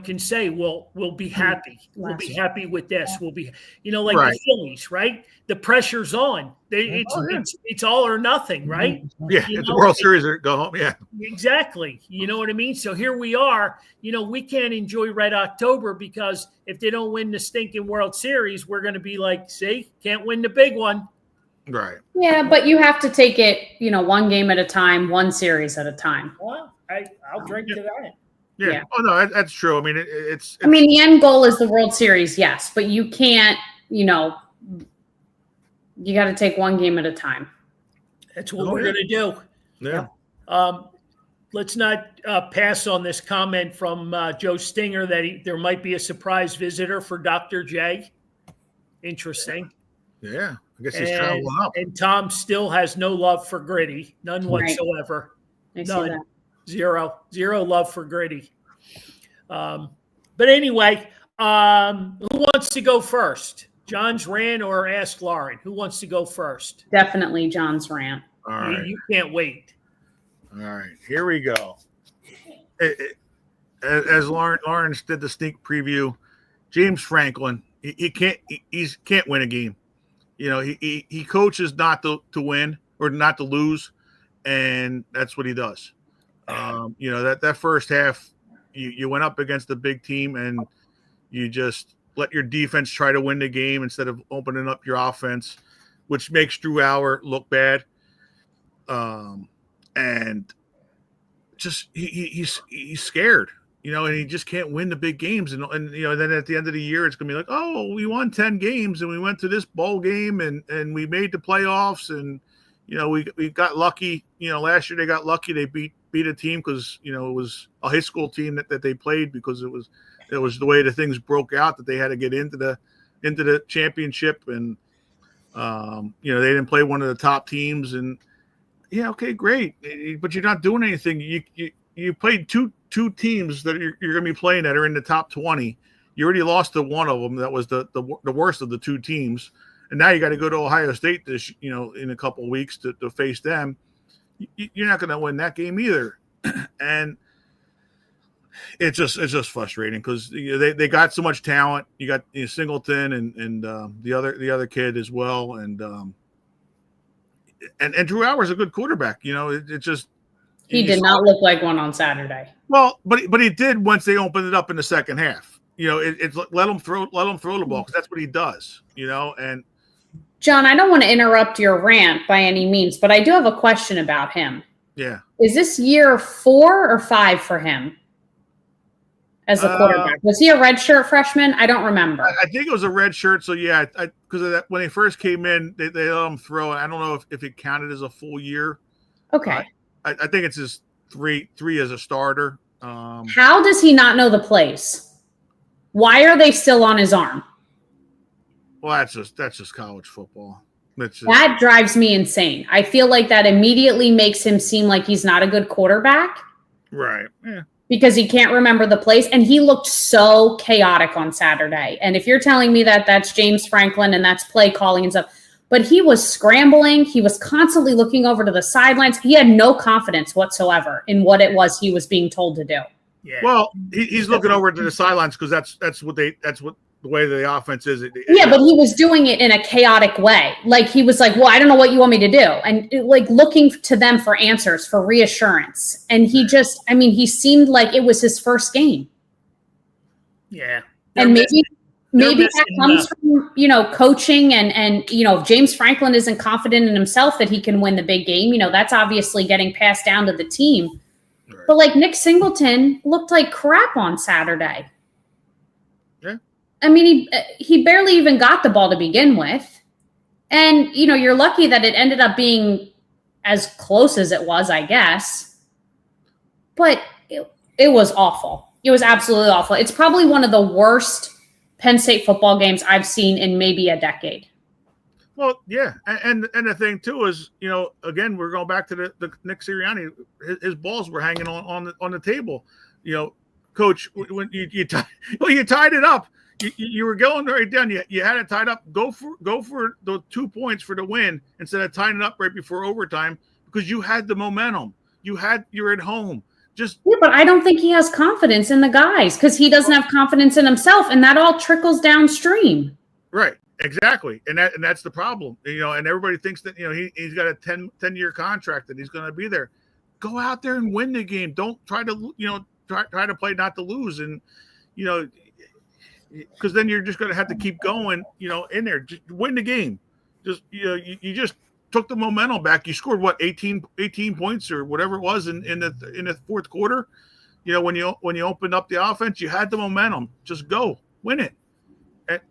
can say, well, we'll be happy. We'll be happy with this. We'll be, like right. The Phillies, right? The pressure's on. It's all or nothing, right? Yeah, it's the World Series or go home. Yeah, exactly. You know what I mean? So here we are. We can't enjoy Red October because if they don't win the stinking World Series, we're going to be like, see, can't win the big one. Right. Yeah, but you have to take it, one game at a time, one series at a time. Well, I'll drink to that. Yeah. Oh no, that's true. I mean, it's. I mean, the end goal is the World Series, yes, but you can't. You got to take one game at a time. That's what we're going to do. Yeah. Let's not pass on this comment from Joe Stinger that there might be a surprise visitor for Dr. J. Interesting. Yeah. I guess he's traveling up. And Tom still has no love for Gritty. None whatsoever. None. Zero love for Gritty. But anyway, who wants to go first? John's rant or Ask Lauren? Who wants to go first? Definitely John's rant. All right. You can't wait. All right. Here we go. As Lawrence did the sneak preview, James Franklin, he can't win a game. He coaches not to win or not to lose, and that's what he does. That first half, you went up against a big team, and you just let your defense try to win the game instead of opening up your offense, which makes Drew Auer look bad. And just he's scared. And he just can't win the big games. And then at the end of the year, it's going to be like, oh, we won 10 games and we went to this bowl game and we made the playoffs. And, we got lucky. Last year they got lucky. They beat a team because, it was a high school team that they played because it was the way the things broke out that they had to get into the championship. And, they didn't play one of the top teams. And, yeah, okay, great. But you're not doing anything. You played two two teams that you're going to be playing that are in the top 20. You already lost to one of them. That was the worst of the two teams. And now you got to go to Ohio State in a couple of weeks to face them. You're not going to win that game either. And it's just frustrating because they got so much talent. You got Singleton and the other kid as well, and Drew Hour's a good quarterback. It just he did not look like one on Saturday. Well, but he did once they opened it up in the second half. It's let him throw the ball because that's what he does. And John, I don't want to interrupt your rant by any means, but I do have a question about him. Yeah, is this year 4 or 5 for him? As a quarterback, was he a redshirt freshman? I don't remember. I think it was a red shirt. So yeah, because of that, when they first came in, they let him throw. I don't know if it counted as a full year. Okay, I think it's his three as a starter. How does he not know the plays? Why are they still on his arm? Well, that's just college football. That drives me insane. I feel like that immediately makes him seem like he's not a good quarterback. Right. Yeah. Because he can't remember the plays, and he looked so chaotic on Saturday. And if you're telling me that that's James Franklin and that's play calling and stuff, but he was scrambling. He was constantly looking over to the sidelines. He had no confidence whatsoever in what it was he was being told to do. Yeah. Well, he's looking over to the sidelines because that's what the way the offense is. Yeah, but he was doing it in a chaotic way. Like he was like, well, I don't know what you want me to do. And looking to them for answers, for reassurance. And he seemed like it was his first game. Yeah. And maybe that comes from, coaching and if James Franklin isn't confident in himself that he can win the big game, that's obviously getting passed down to the team. Right. But Nick Singleton looked like crap on Saturday. Yeah. I mean, he barely even got the ball to begin with. And, you're lucky that it ended up being as close as it was, I guess. But it was awful. It was absolutely awful. It's probably one of the worst Penn State football games I've seen in maybe a decade. Well, yeah. And the thing, too, is, again, we're going back to the Nick Sirianni. His balls were hanging on the table. Coach, when you tied it up. You were going right down. You had it tied up. Go for the 2 points for the win instead of tying it up right before overtime because you had the momentum. You're at home. But I don't think he has confidence in the guys because he doesn't have confidence in himself, and that all trickles downstream. Right. Exactly. And that's the problem. And everybody thinks that he's got a 10-year contract that he's going to be there. Go out there and win the game. Don't try to try to play not to lose and because then you're just going to have to keep going, in there. Just win the game. Just you just took the momentum back. You scored 18 points or whatever it was in the fourth quarter. When you opened up the offense, you had the momentum. Just go win it,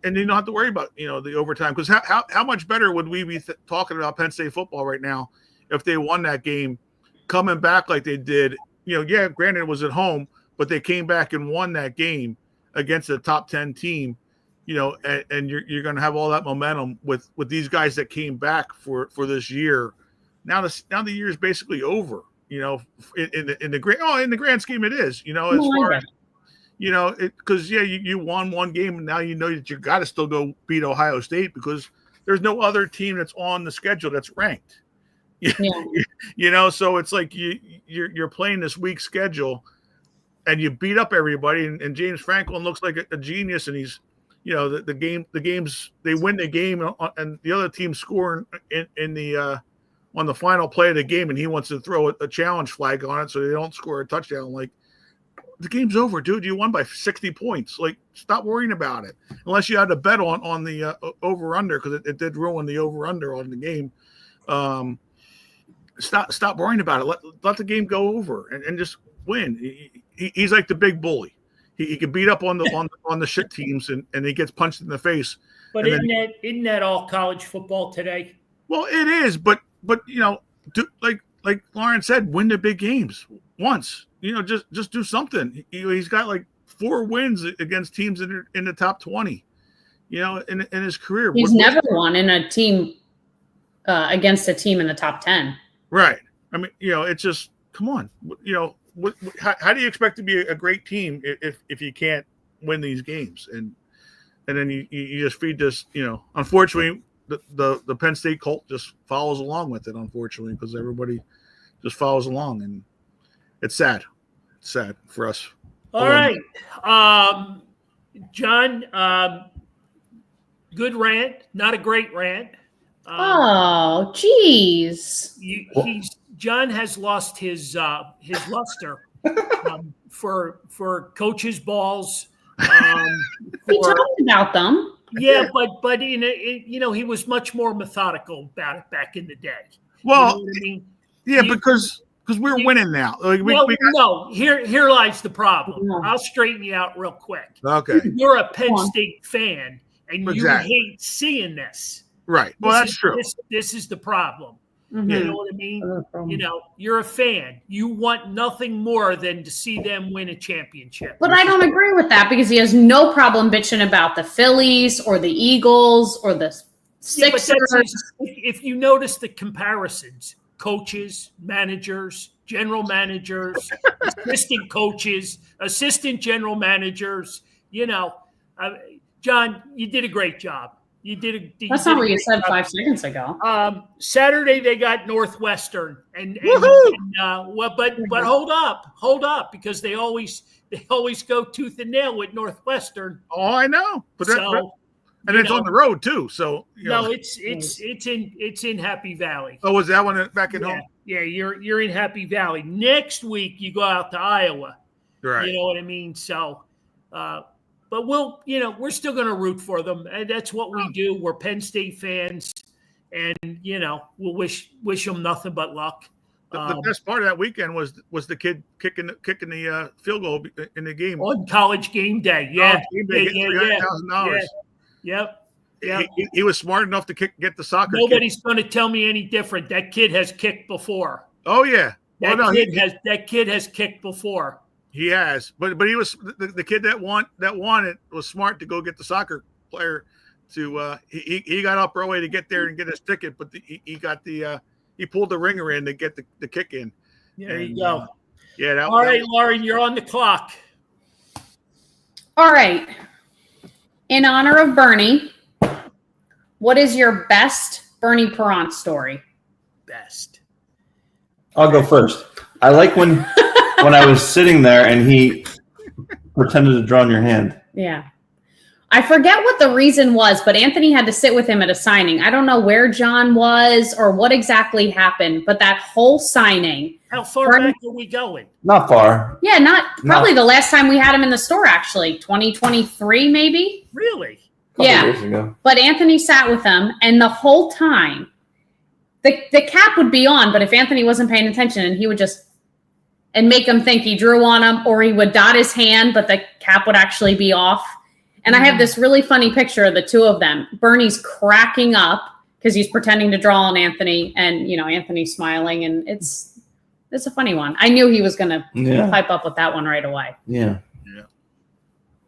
and you don't have to worry about the overtime. Because how much better would we be talking about Penn State football right now if they won that game, coming back like they did? Yeah, granted it was at home, but they came back and won that game against a top 10 team, and you're going to have all that momentum with these guys that came back for this year. Now the year is basically over, in the grand scheme it is, as far as, because you won one game and now that you got to still go beat Ohio State because there's no other team that's on the schedule that's ranked. Yeah. So it's like you're playing this weak schedule. And you beat up everybody, and James Franklin looks like a genius, and he's, the games they win the game, and the other team score in the on the final play of the game, and he wants to throw a challenge flag on it so they don't score a touchdown. Like the game's over, dude. You won by 60 points. Like stop worrying about it, unless you had a bet on the over under because it did ruin the over under on the game. Stop worrying about it. Let the game go over and just win. He's like the big bully. He can beat up on the shit teams and he gets punched in the face. But isn't that all college football today? Well, it is, but like Lauren said, win the big games once. Just do something. He's got like 4 wins against teams in the top 20. In his career, he's never won in a team against a team in the top 10. Right. I mean, it's just come on. how do you expect to be a great team if you can't win these games? And then you just feed this. Unfortunately, the Penn State cult just follows along with it. Unfortunately, because everybody just follows along, and it's sad. It's sad for us. All right, John. Good rant, not a great rant. Oh, geez. John has lost his luster for coaches' balls. We talked about them. Yeah, but he was much more methodical about it back in the day. Well, you know what I mean? Yeah, because we're winning now. No. Here lies the problem. I'll straighten you out real quick. Okay. You're a Penn State fan, and you hate seeing this. Right. Well, that's true. This is the problem. Mm-hmm. You know what I mean? You're a fan. You want nothing more than to see them win a championship. But I don't agree with that because he has no problem bitching about the Phillies or the Eagles or the Sixers. If you notice the comparisons, coaches, managers, general managers, assistant coaches, assistant general managers, John, you did a great job. That's not what you said 5 seconds ago. Saturday they got Northwestern, but hold up, because they always go tooth and nail with Northwestern. Oh, I know, but it's on the road too. So it's in Happy Valley. Oh, was that one back at home? Yeah, you're in Happy Valley. Next week you go out to Iowa. Right. You know what I mean? So. But we're still going to root for them, and that's what we do. We're Penn State fans, and we'll wish them nothing but luck. The best part of that weekend was the kid kicking the field goal in the game on College game day. Yeah, $300,000. Yep. He was smart enough to get the soccer. Nobody's going to tell me any different. That kid has kicked before. Oh yeah, that kid has kicked before. He has, but he was the kid that won it was smart to go get the soccer player to he got up early to get there and get his ticket, but he pulled the ringer in to get the kick in. There you go. All right, Lauren, you're on the clock. All right. In honor of Bernie, what is your best Bernie Perrant story? Best. I'll go first. I like when I was sitting there and he pretended to draw on your hand. Yeah. I forget what the reason was, but Anthony had to sit with him at a signing. I don't know where John was or what exactly happened, but that whole signing. How far back are we going? Not far. Yeah, probably the last time we had him in the store, actually. 2023, maybe? Really? Yeah. Years ago. But Anthony sat with him, and the whole time, the cap would be on, but if Anthony wasn't paying attention, and he would just and make him think he drew on him, or he would dot his hand, but the cap would actually be off. And I have this really funny picture of the two of them. Bernie's cracking up because he's pretending to draw on Anthony, and Anthony's smiling, and it's a funny one. I knew he was going to pipe up with that one right away. Yeah.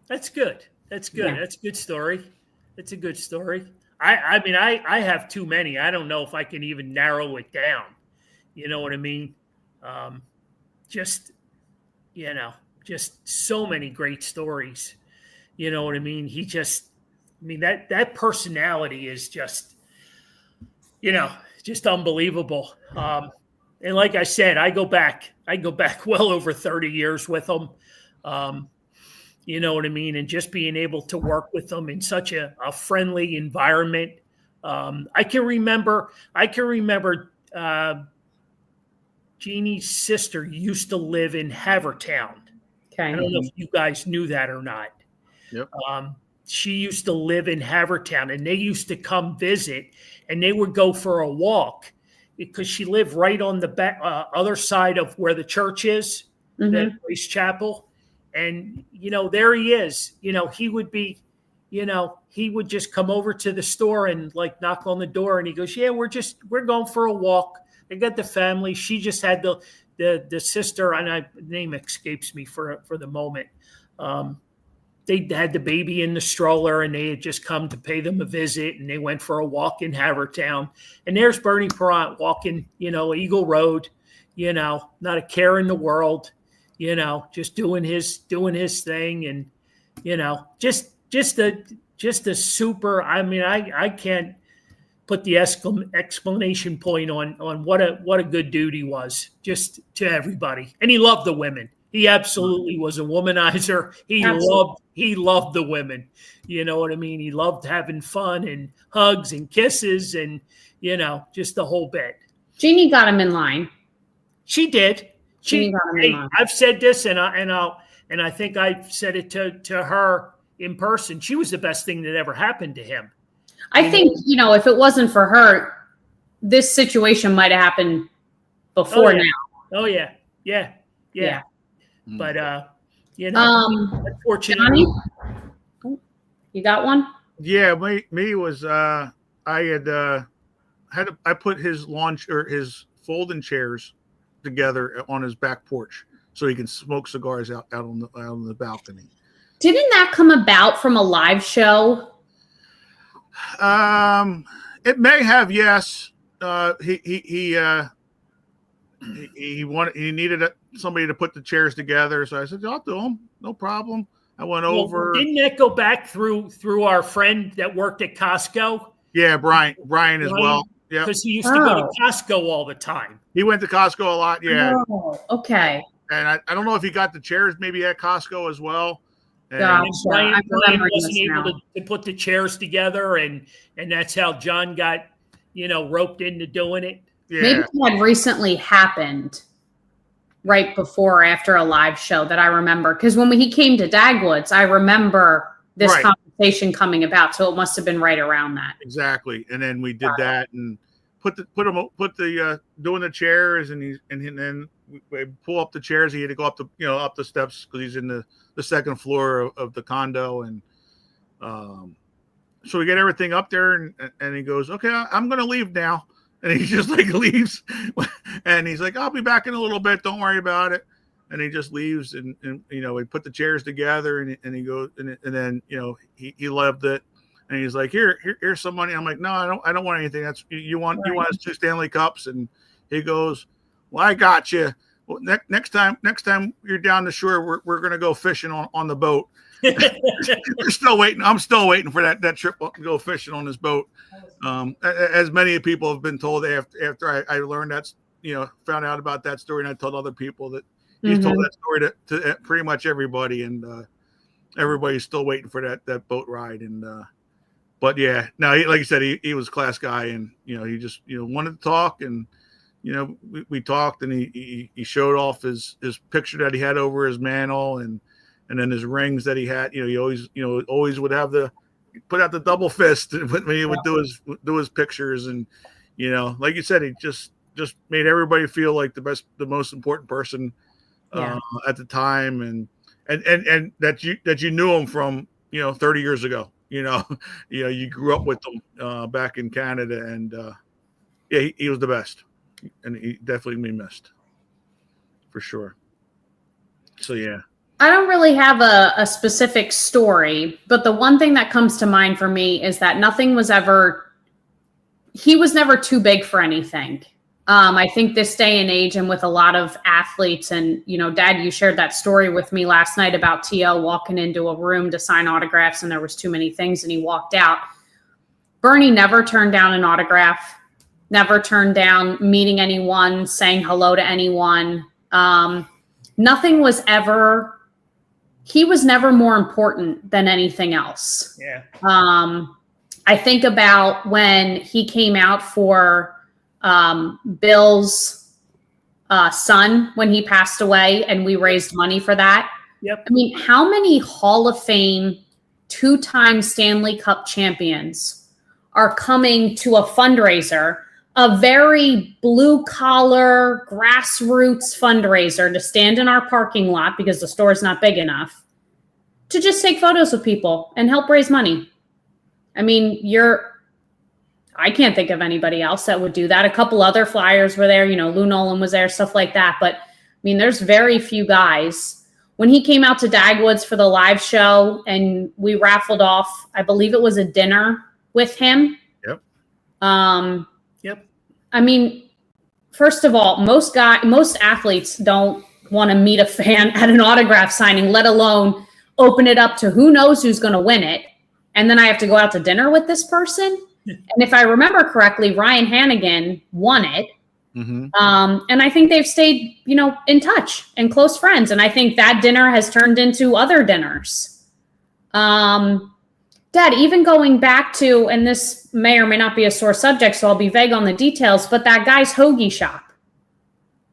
That's good. Yeah. That's a good story. It's a good story. I have too many. I don't know if I can even narrow it down. You know what I mean? Just so many great stories. You know what I mean? That personality is just unbelievable. And like I said, I go back well over 30 years with them. You know what I mean? And just being able to work with them in such a friendly environment. I can remember Jeannie's sister used to live in Havertown. Okay. I don't know if you guys knew that or not. Yep. She used to live in Havertown, and they used to come visit, and they would go for a walk because she lived right on the other side of where the church is, that Grace Chapel. And, there he is. He would be, he would just come over to the store and knock on the door, and he goes, yeah, we're going for a walk. I got the family. She just had the sister, and the name escapes me for the moment. They had the baby in the stroller, and they had just come to pay them a visit, and they went for a walk in Havertown. And there's Bernie Perrant walking, Eagle Road, not a care in the world, just doing his thing, and just a super. I mean, I can't put the explanation point on what a good dude he was, just to everybody. And he loved the women. He absolutely was a womanizer. He loved the women. You know what I mean? He loved having fun and hugs and kisses and just the whole bit. Jeannie got him in line. She did. Jeannie got him in line. I've said this, and I think I said it to her in person. She was the best thing that ever happened to him. I think, if it wasn't for her, this situation might have happened before now. Oh, yeah. Yeah. But, Johnny? unfortunately. You got one? Yeah, me was, I put his launch or his folding chairs together on his back porch so he can smoke cigars out on the balcony. Didn't that come about from a live show? It may have, yes. He needed somebody to put the chairs together, so I said, "I'll do them, no problem." I went over. Didn't that go back through our friend that worked at Costco? Yeah, Brian as well. Yeah, because he used to go to Costco all the time. He went to Costco a lot. Yeah. Oh, okay. And I don't know if he got the chairs maybe at Costco as well. And Brian wasn't able to put the chairs together, and that's how John got, roped into doing it. Yeah. Maybe it had recently happened right before or after a live show that I remember. Because when he came to Dagwoods, I remember this conversation coming about. So it must have been right around that. Exactly. And then we did that and doing the chairs, and then we pull up the chairs. He had to go up the steps because he's in the second floor of the condo, and so we get everything up there, and he goes, "Okay, I'm gonna leave now," and he just leaves, and he's like, "I'll be back in a little bit. Don't worry about it." And he just leaves, and we put the chairs together, and he goes, and then he loved it. And he's like, here's some money. I'm like, no, I don't want anything. That's you want us 2 Stanley Cups. And he goes, well, I got you. Well, next time you're down the shore, we're gonna go fishing on the boat. We're still waiting. I'm still waiting for that trip to go fishing on this boat. As many people have been told after I learned that, found out about that story, and I told other people that he's told that story to pretty much everybody, and everybody's still waiting for that boat ride. And but yeah, no, like you said, he was a class guy, and he just wanted to talk, and we talked, and he showed off his picture that he had over his mantle, and then his rings that he had. He always would have put out the double fist when he would do his pictures, and like you said, he just made everybody feel like the most important person at the time, and that you knew him from 30 years ago. You grew up with them back in Canada, and he was the best, and he definitely be missed for sure. So yeah, I don't really have a specific story, but the one thing that comes to mind for me is that he was never too big for anything. I think this day and age, and with a lot of athletes, and Dad, you shared that story with me last night about T.O. walking into a room to sign autographs, and there was too many things, and he walked out. Bernie never turned down an autograph, never turned down meeting anyone, saying hello to anyone. Nothing was ever. He was never more important than anything else. Yeah. I think about when he came out for Bill's son when he passed away, and we raised money for that. Yep. I mean, how many Hall of Fame 2-time Stanley Cup champions are coming to a fundraiser, a very blue collar grassroots fundraiser, to stand in our parking lot because the store is not big enough, to just take photos with people and help raise money? I mean, I can't think of anybody else that would do that. A couple other flyers were there, Lou Nolan was there, stuff like that. But I mean, there's very few guys. When he came out to Dagwoods for the live show, and we raffled off, I believe it was a dinner with him. Yep. Yep. I mean, first of all, most athletes don't want to meet a fan at an autograph signing, let alone open it up to who knows who's going to win it. And then I have to go out to dinner with this person. And if I remember correctly, Ryan Hannigan won it. Mm-hmm. And I think they've stayed, in touch and close friends. And I think that dinner has turned into other dinners. Dad, even going back to, and this may or may not be a sore subject, so I'll be vague on the details, but that guy's hoagie shop.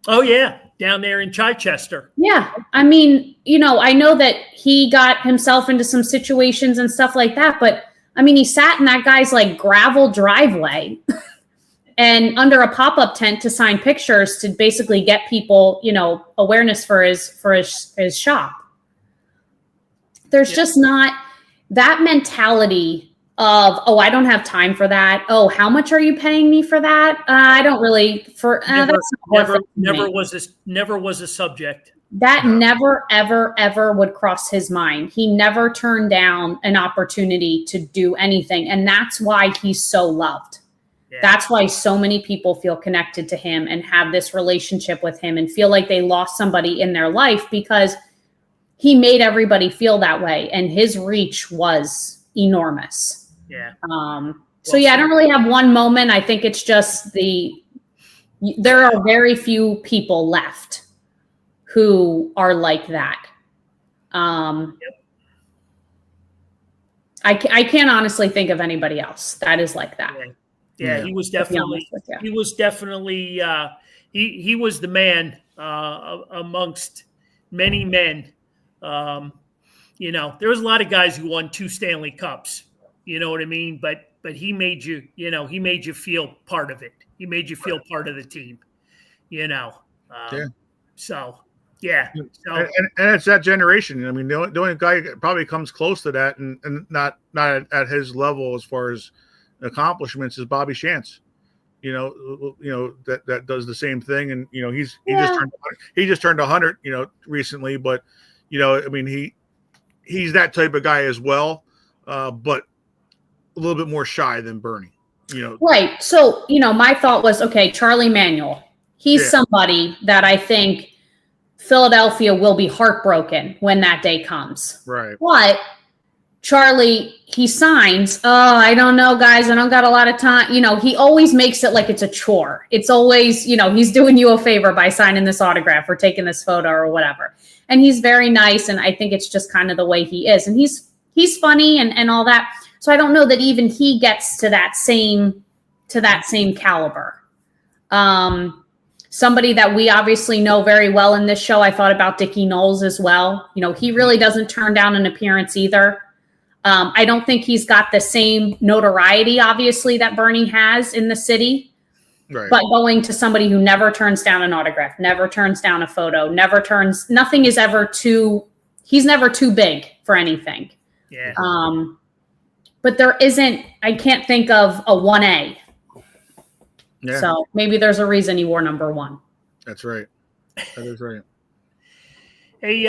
Oh, yeah. Down there in Chichester. Yeah. I mean, I know that he got himself into some situations and stuff like that, but I mean, he sat in that guy's like gravel driveway and under a pop-up tent to sign pictures to basically get people, awareness for his shop. There's just not that mentality of, oh, I don't have time for that. Oh, how much are you paying me for that? I don't really never was a subject. That never, ever, ever would cross his mind. He never turned down an opportunity to do anything. And that's why he's so loved. Yeah. That's why so many people feel connected to him and have this relationship with him and feel like they lost somebody in their life, because he made everybody feel that way. And his reach was enormous. Yeah. So yeah, I don't really have one moment. I think it's just there are very few people left who are like that. I can't honestly think of anybody else that is like that. Yeah, he was definitely he was the man amongst many men. There was a lot of guys who won 2 Stanley Cups. You know what I mean? But he made you, he made you feel part of it. He made you feel part of the team. So. Yeah, and it's that generation. I mean, the only guy that probably comes close to that, and not at his level as far as accomplishments, is Bobby Shantz. That does the same thing, and he just turned 100, recently. But I mean, he's that type of guy as well, but a little bit more shy than Bernie. Right. So my thought was, okay, Charlie Manuel. He's somebody that I think Philadelphia will be heartbroken when that day comes. Right. But Charlie, he signs. Oh, I don't know, guys. I don't got a lot of time. He always makes it like it's a chore. It's always, he's doing you a favor by signing this autograph or taking this photo or whatever. And he's very nice. And I think it's just kind of the way he is. And he's funny and all that. So I don't know that even he gets to that same caliber. Somebody that we obviously know very well in this show, I thought about Dickie Knowles as well. He really doesn't turn down an appearance either. I don't think he's got the same notoriety, obviously, that Bernie has in the city. Right. But going to somebody who never turns down an autograph, never turns down a photo, nothing is ever he's never too big for anything. Yeah. But I can't think of a 1A. Yeah. So maybe there's a reason he wore number 1. That's right. That is right. Hey,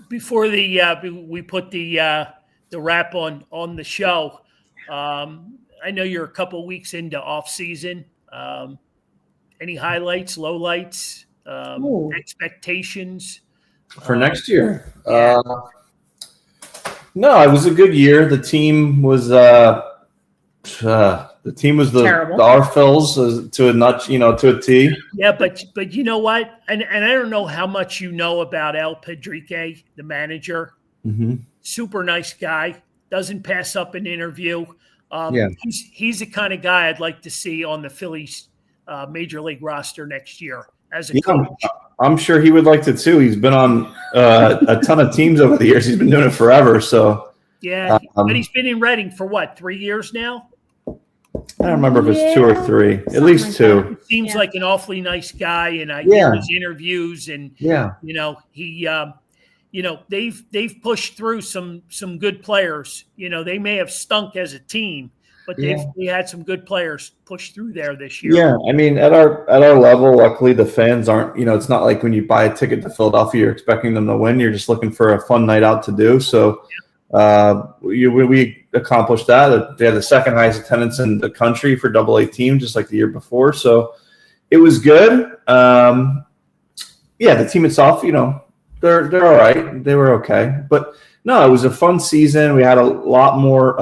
before we put the wrap on the show, I know you're a couple weeks into off season. Any highlights, lowlights, expectations for next year? Yeah. No, it was a good year. The team was terrible. The Arphils to a nut, to a T. Yeah, but you know what? And I don't know how much you know about El Pedrique, the manager. Mm-hmm. Super nice guy. Doesn't pass up an interview. He's the kind of guy I'd like to see on the Phillies major league roster next year as a coach. I'm sure he would like to too. He's been on a ton of teams over the years. He's been doing it forever. So yeah, but he's been in Reading for what, 3 years now? I don't remember if it's 2 or 3. At least 2. He seems like an awfully nice guy, and I hear his interviews, and he, they've pushed through some good players. They may have stunk as a team, but they had some good players push through there this year. Yeah, I mean, at our level, luckily the fans aren't. It's not like when you buy a ticket to Philadelphia, you're expecting them to win. You're just looking for a fun night out to do. So. We accomplished that. They had the second highest attendance in the country for AA team, just like the year before. So it was good. yeah, the team itself, they're all right. They were okay, but no, it was a fun season. We had a lot more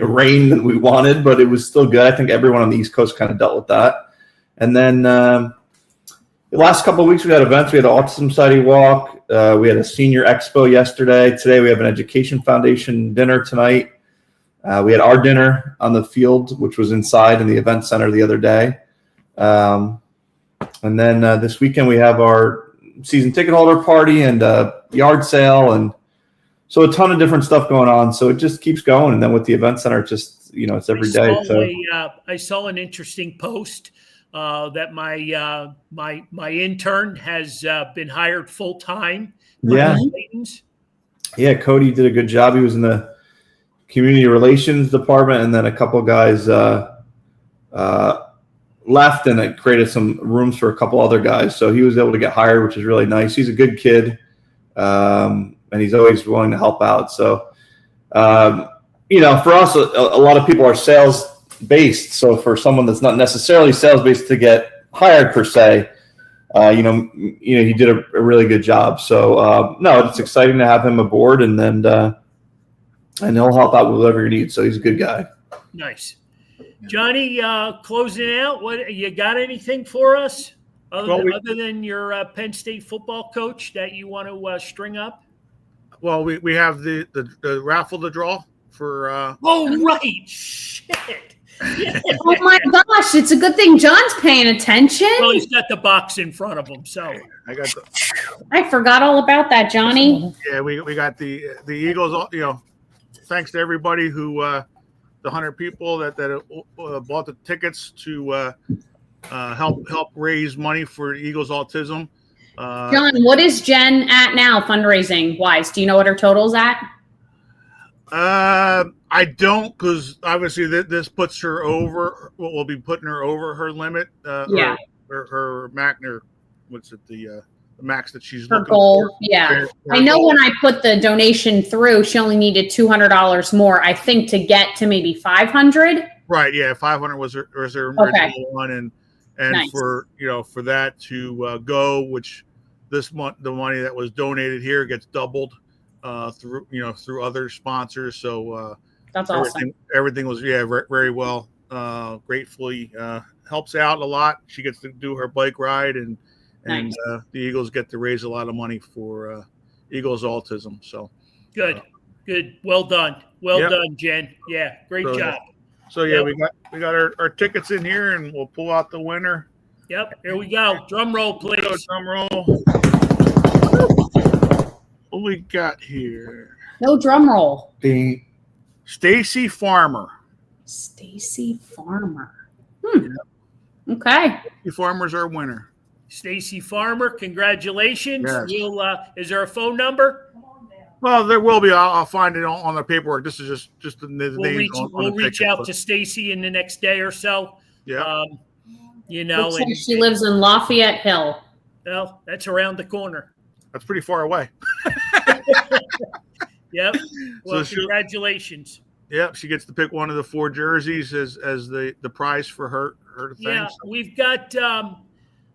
rain than we wanted, but it was still good. I think everyone on the East Coast kind of dealt with that. And then the last couple of weeks, we had events. We had an Autism Society walk. We had a senior expo yesterday. Today, we have an Education Foundation dinner tonight. We had our dinner on the field, which was inside in the event center the other day. And then this weekend, we have our season ticket holder party and yard sale. And so a ton of different stuff going on. So it just keeps going. And then with the event center, it's every day. So I saw an interesting post that my intern has been hired full time. Yeah. Cody did a good job. He was in the community relations department, and then a couple guys left, and it created some rooms for a couple other guys. So he was able to get hired, which is really nice. He's a good kid, and he's always willing to help out. So, for us, a lot of people are sales based. So for someone that's not necessarily sales based to get hired per se, he did a really good job. So no, it's exciting to have him aboard, and then and he'll help out with whatever you need. So he's a good guy. Nice. Johnny, closing out, what you got anything for us other than your Penn State football coach that you want to string up? Well, we have the raffle to draw for. Right, shit. Yeah. Oh my gosh! It's a good thing John's paying attention. Well, he's got the box in front of him, so I forgot all about that, Johnny. Yeah, we got the Eagles. Thanks to everybody who. The 100 people that bought the tickets to help raise money for Eagles Autism. John, what is Jen at now, fundraising wise? Do you know what her total's at? I don't, because obviously this puts her over. We'll be putting her over her limit. Her max, or what's it? The max that she's her looking goal. for. Yeah, I know when I put the donation through, she only needed $200 more, I think, to get to maybe 500. Right. Yeah, 500 was her original one, and nice. For that to go, which this month the money that was donated here gets doubled through other sponsors. So that's awesome. Everything was very well. Gratefully helps out a lot. She gets to do her bike ride, and nice. The Eagles get to raise a lot of money for Eagles Autism. So good. Well done. Well done, Jen. Yeah, great job. So we got our tickets in here, and we'll pull out the winner. Yep, here we go. Drum roll, please. Drum roll. What we got here? No drum roll. Stacy Farmer. Stacy Farmer. Okay. Stacy Farmer's our winner. Stacy Farmer, congratulations. Yes. Is there a phone number? Well, there will be. I'll find it on the paperwork. This is just the name. We'll reach out to Stacy in the next day or so. Yeah. Looks like she lives in Lafayette Hill. Well, that's around the corner. That's pretty far away. Yep. Well, so congratulations. Yep, she gets to pick one of the 4 jerseys as the prize for her thing. Yeah, we've got.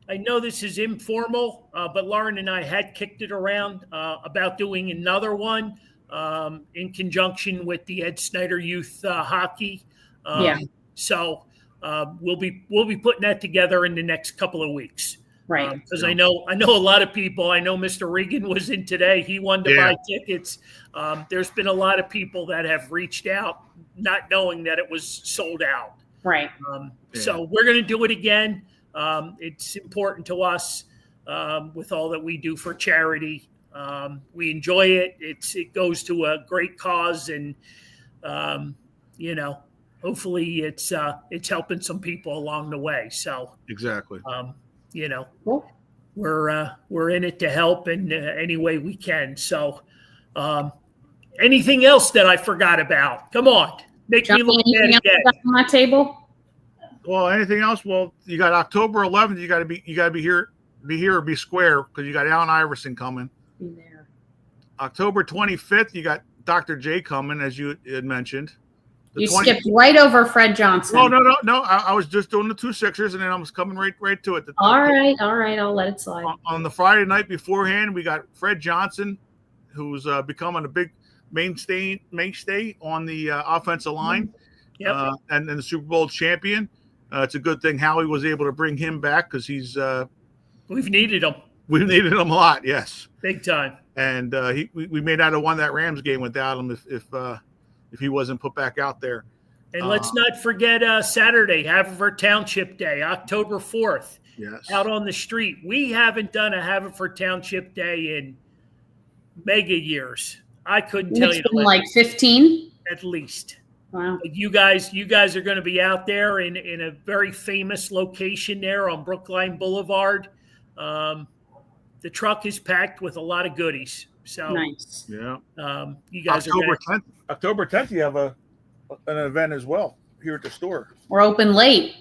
I know this is informal, but Lauren and I had kicked it around about doing another one in conjunction with the Ed Snyder Youth Hockey. So we'll be putting that together in the next couple of weeks. Right. Because I know a lot of people. I know Mr. Regan was in today. He wanted to buy tickets. There's been a lot of people that have reached out, not knowing that it was sold out. Right. So we're going to do it again. It's important to us with all that we do for charity. We enjoy it. It goes to a great cause, and hopefully it's helping some people along the way. So exactly. Cool. We're in it to help in any way we can. So anything else that I forgot about? Come on, make me look bad again. On my table. Well, anything else? Well, you got October 11th. You got to be here or be square, because you got Allen Iverson coming. Be there. October 25th, you got Dr. J coming, as you had mentioned. You skipped right over Fred Johnson. No. I was just doing the 2 Sixers, and then I was coming right to it. All right. I'll let it slide. On the Friday night beforehand, we got Fred Johnson, who's becoming a big mainstay on the offensive line. Yep. And then the Super Bowl champion. It's a good thing Howie was able to bring him back because he's. We've needed him. We've needed him a lot, yes. Big time. And we may not have won that Rams game without him if he wasn't put back out there. And let's not forget Saturday, Haverford Township Day, October 4th. Yes. Out on the street. We haven't done a Haverford Township Day in mega years. I couldn't tell you. Like 15? At least. Wow. You guys are going to be out there in a very famous location there on Brookline Boulevard. The truck is packed with a lot of goodies. So nice. Yeah. You guys October 10th, you have an event as well here at the store. We're open late.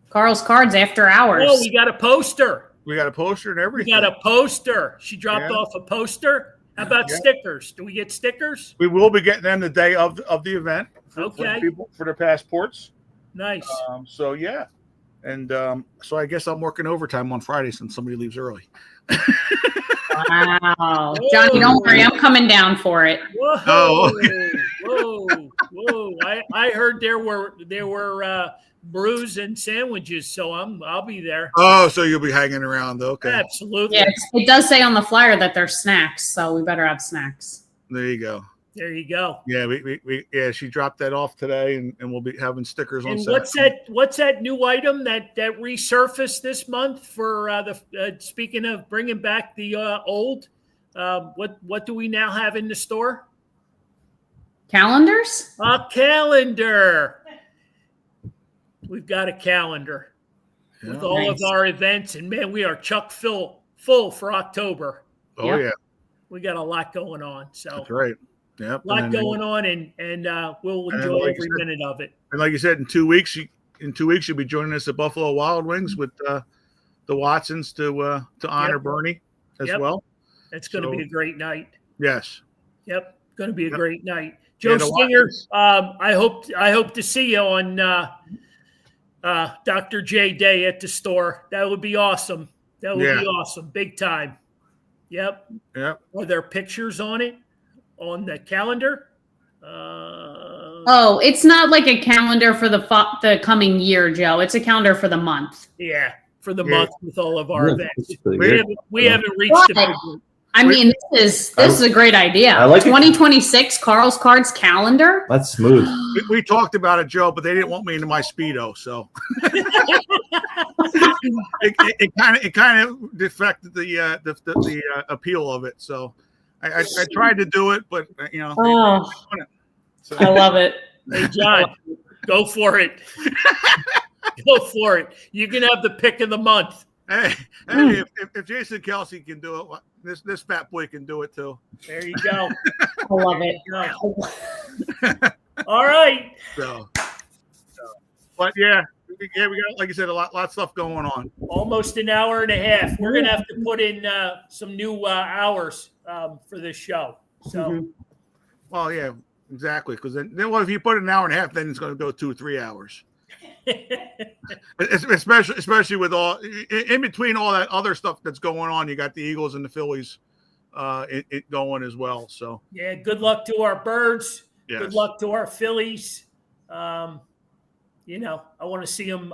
Carl's Cards after hours. Oh, we got a poster. We got a poster and everything. We got a poster. She dropped off a poster. How about stickers? Do we get stickers? We will be getting them the day of the event. For people for their passports. Nice. So yeah, and so I guess I'm working overtime on Friday since somebody leaves early. Wow, Johnny, don't worry, I'm coming down for it. Whoa, whoa! I heard there were brews and sandwiches, so I'll be there. Oh, so you'll be hanging around, okay? Absolutely. Yeah, it does say on the flyer that there's snacks, so we better have snacks. There you go. There you go. Yeah, we she dropped that off today, and we'll be having stickers on. And Saturday. what's that new item that resurfaced this month for speaking of bringing back the old? What do we now have in the store? Calendars? A calendar. We've got a calendar with all of our events, and man, we are chuck full for October. Oh yeah, we got a lot going on. So that's right. Yep. A lot going on, and we'll enjoy every minute of it. And like you said, in 2 weeks, you'll be joining us at Buffalo Wild Wings with the Watsons to honor Bernie as well. It's going to be a great night. Yes. Yep, going to be a great night. Joe Stinger, I hope to see you on Dr. J Day at the store. That would be awesome. That would be awesome, big time. Yep. Are there pictures on it? On the calendar? It's not like a calendar for the coming year, Joe. It's a calendar for the month. Yeah, for the month with all of our events. We haven't reached the big one. I mean, this is a great idea. I like 2026 Carl's Cards calendar. That's smooth. We talked about it, Joe, but they didn't want me into my Speedo, so it kind of defected the appeal of it. So I tried to do it, but So. I love it. Hey, John, go for it. Go for it. You can have the pick of the month. Hey, if Jason Kelsey can do it, this fat boy can do it too. There you go. I love it. All right. But we got, like you said, a lot of stuff going on. Almost an hour and a half. We're gonna have to put in some new hours for this show. So, well, yeah, exactly. Because then if you put an hour and a half, then it's going to go 2 or 3 hours. especially with all in between all that other stuff that's going on, you got the Eagles and the Phillies going as well. So yeah, good luck to our Birds. Yes. Good luck to our Phillies. I want to see them.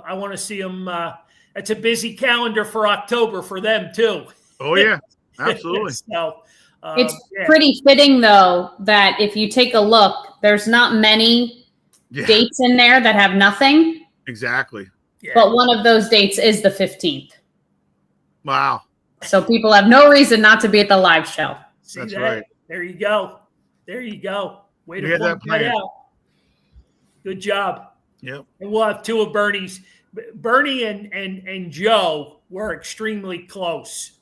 It's a busy calendar for October for them too. Oh yeah, absolutely. So it's pretty fitting though that if you take a look, there's not many dates in there that have nothing. Exactly. Yeah. But one of those dates is the 15th. Wow. So people have no reason not to be at the live show. That's right. There you go. Way to point that out. Good job. Yep. And we'll have 2 of Bernie's. Bernie and Joe were extremely close.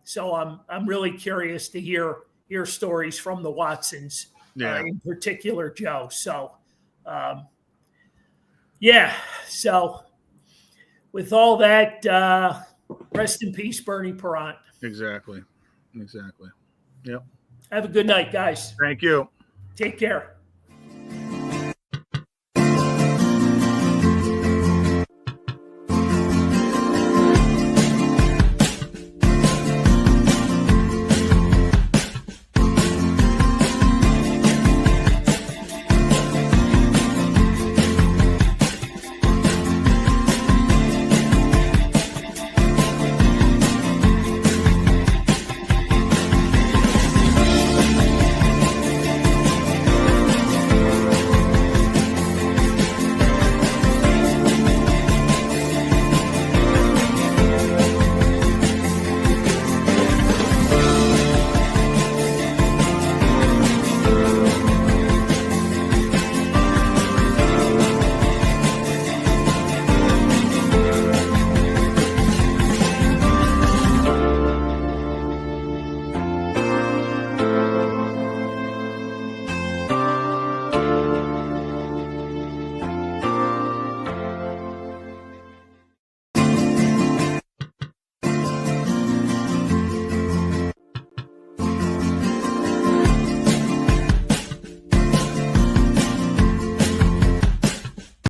So I'm really curious to hear stories from the Watsons, in particular Joe. So so with all that, rest in peace, Bernie Perrant. Exactly. Yep. Have a good night, guys. Thank you. Take care.